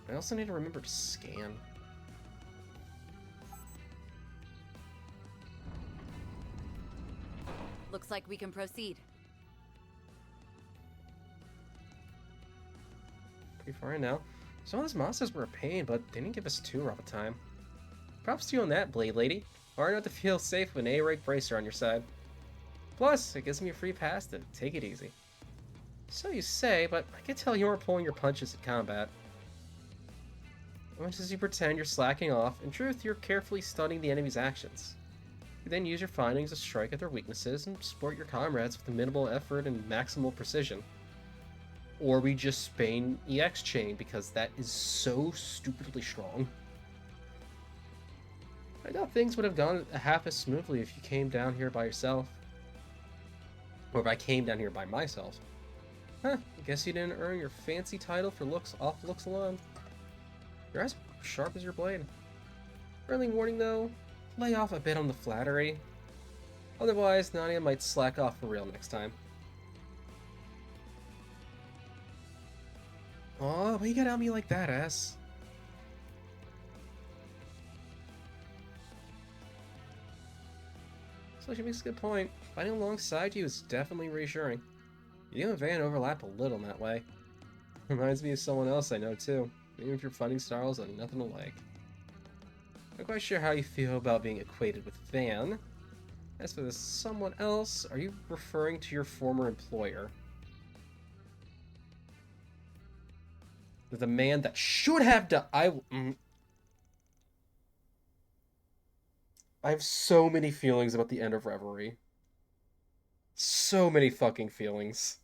I also need to remember to scan. Looks like we can proceed. Pretty far in now. Some of those monsters were a pain, but they didn't give us too rough a time. Props to you on that, Blade Lady. Hard not to feel safe with an A-rank bracer on your side. Plus, it gives me a free pass to take it easy. So you say, but I can tell you weren't pulling your punches in combat. Much as you pretend you're slacking off, in truth, you're carefully studying the enemy's actions. You then use your findings to strike at their weaknesses and support your comrades with minimal effort and maximal precision. Or we just Spain EX chain because that is so stupidly strong. I doubt things would have gone half as smoothly if you came down here by yourself. Or if I came down here by myself. Huh, I guess you didn't earn your fancy title for off looks alone. Your eyes are sharp as your blade. Friendly warning though, lay off a bit on the flattery. Otherwise, Nadia might slack off for real next time. Aw, why you gotta out me like that, ass? So she makes a good point. Fighting alongside you is definitely reassuring. You and Van overlap a little in that way. Reminds me of someone else I know too. Even if your fighting styles are nothing alike. Not quite sure how you feel about being equated with Van. As for this someone else, are you referring to your former employer? The man that should have done. I have so many feelings about the end of Reverie. So many fucking feelings.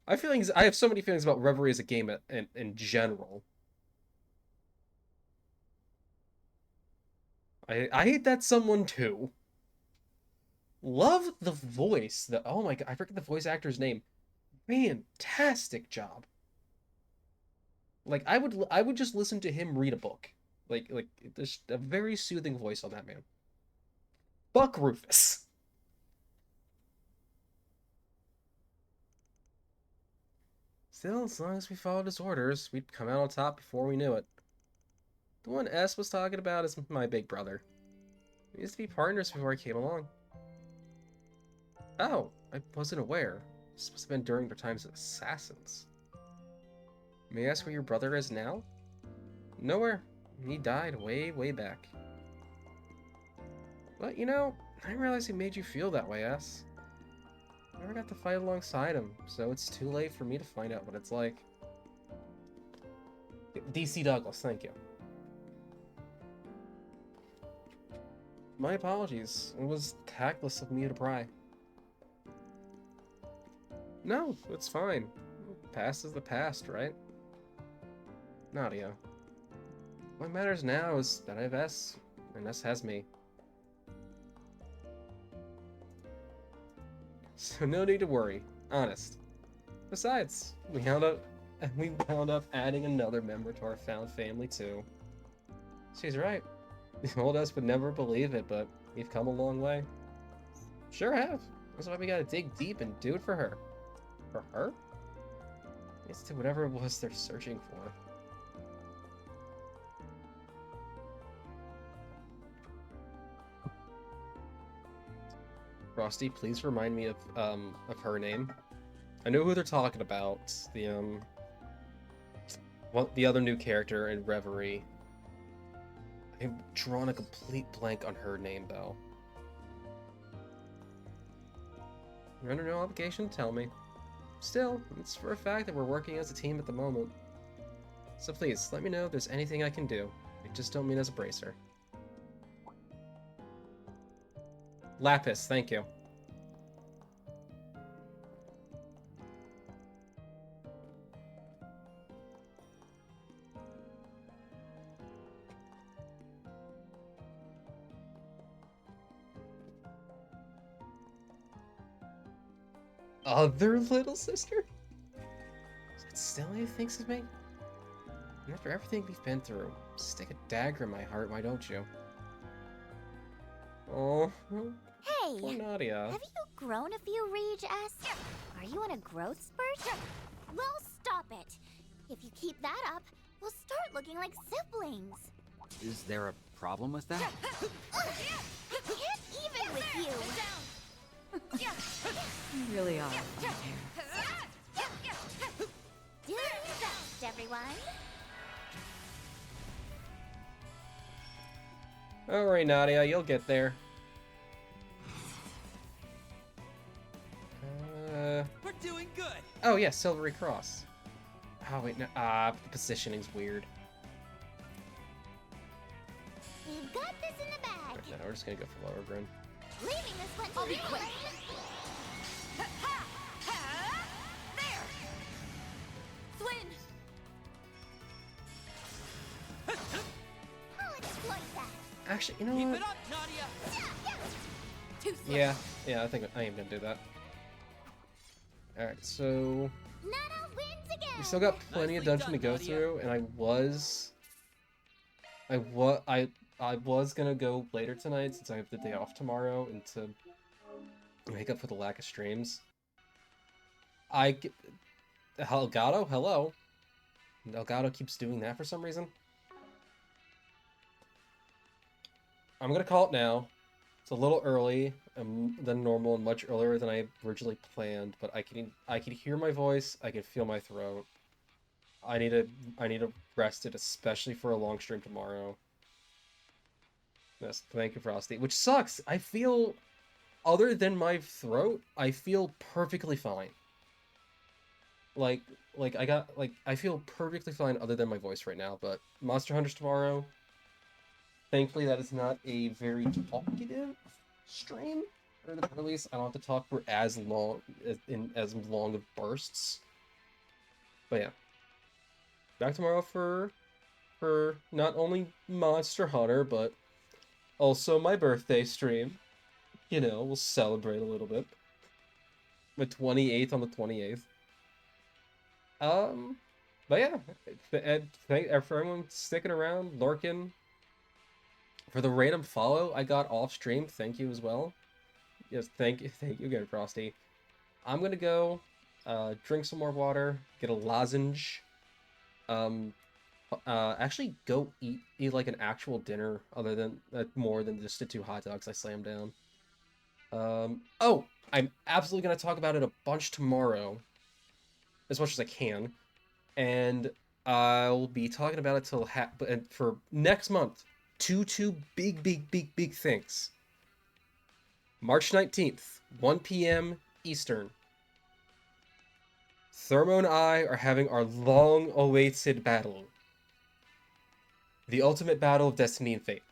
I have so many feelings about Reverie as a game in general. I hate that someone too. Love the voice. Oh my god, I forget the voice actor's name. Fantastic job. Like I would just listen to him read a book. Like there's a very soothing voice on that man. Fuck Rufus. Still, as long as we followed his orders, we'd come out on top before we knew it. The one S was talking about is my big brother. We used to be partners before I came along. Oh, I wasn't aware. This must have been during their times as assassins. May I ask where your brother is now? Nowhere. He died way, way back. But, you know, I didn't realize he made you feel that way, S. I never got to fight alongside him, so it's too late for me to find out what it's like. DC Douglas, thank you. My apologies. It was tactless of me to pry. No, it's fine. Past is the past, right? Nadia. What matters now is that I have S, and S has me. So no need to worry. Honest. Besides, we wound up adding another member to our found family too. She's right. The old us would never believe it, but we've come a long way. Sure have. That's why we gotta dig deep and do it for her. For her? It's to whatever it was they're searching for. Frosty, please remind me of her name. I know who they're talking about. The other new character in Reverie. I've drawn a complete blank on her name, though. You're under no obligation to tell me. Still, it's for a fact that we're working as a team at the moment. So please, let me know if there's anything I can do. I just don't mean as a bracer. Lapis, thank you. Other little sister? Is that still who thinks of me? And after everything we've been through, stick a dagger in my heart, why don't you? Oh, Hey! poor Nadia. Have you grown a few Rage S? Are you on a growth spurt? Well, stop it! If you keep that up, we'll start looking like siblings. Is there a problem with that? I can't even with you! You really are a fun pair. Do your best, everyone! Alright, Nadia, you'll get there. We're doing good. Oh yeah, Silvery Cross. Oh wait, no, the positioning's weird. We've got this in the bag. No, we're just gonna go for Lower Grin. Leaving this one to I'll be you, quick. Elaine. There! Swin! I'll exploit that. Actually, you know Keep what? it up, Nadia. Too slow. Yeah, I think I am gonna do that. Alright, so Nana wins again. we still got plenty of Nicely dungeon to done, go Nadia. through, and I was gonna go later tonight since I have the day off tomorrow, and to make up for the lack of streams. Elgato, hello. Elgato keeps doing that for some reason. I'm gonna call it now. It's a little early than normal and much earlier than I originally planned, but I can hear my voice, I can feel my throat. I need to rest it, especially for a long stream tomorrow. Yes, thank you, Frosty. Which sucks. I feel, other than my throat, I feel perfectly fine. I feel perfectly fine other than my voice right now, but Monster Hunter's tomorrow. Thankfully, that is not a very talkative stream. Or at least I don't have to talk for as long of bursts. But yeah, back tomorrow for not only Monster Hunter but also my birthday stream. You know, we'll celebrate a little bit. The 28th on the 28th. But yeah, thank for everyone sticking around, lurking. For the random follow I got off stream, thank you as well. Yes, thank you again, Frosty. I'm gonna go drink some more water, get a lozenge, actually go eat like an actual dinner other than more than just the 2 hot dogs I slammed down. Oh, I'm absolutely gonna talk about it a bunch tomorrow, as much as I can, and I'll be talking about it till and for next month. Two big things. March 19th, 1 p.m. Eastern. Thermo and I are having our long-awaited battle. The ultimate battle of Destiny and Fate.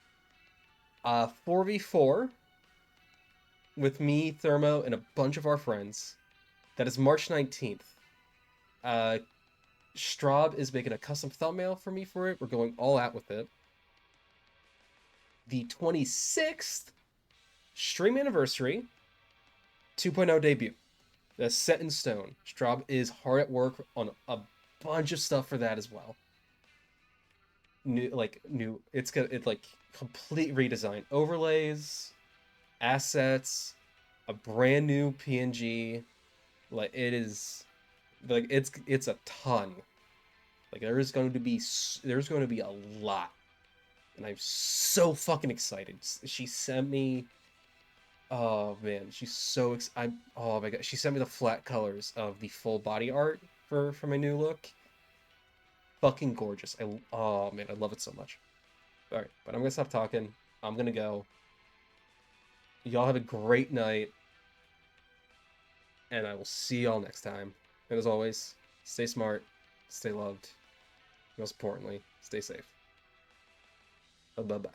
4v4 with me, Thermo, and a bunch of our friends. That is March 19th. Straub is making a custom thumbnail for me for it. We're going all out with it. The 26th, stream anniversary, 2.0 debut. That's set in stone. Straub is hard at work on a bunch of stuff for that as well. It's like complete redesign, overlays, assets, a brand new PNG. Like it is, like it's a ton. Like there's going to be a lot, and I'm so fucking excited. She sent me. Oh man, she's so oh my god, she sent me the flat colors of the full body art for my new look. Fucking gorgeous. Oh man, I love it so much. All right, but I'm gonna stop talking. I'm gonna go. Y'all have a great night, and I will see y'all next time. And as always, stay smart, stay loved. Most importantly, stay safe. Bye bye.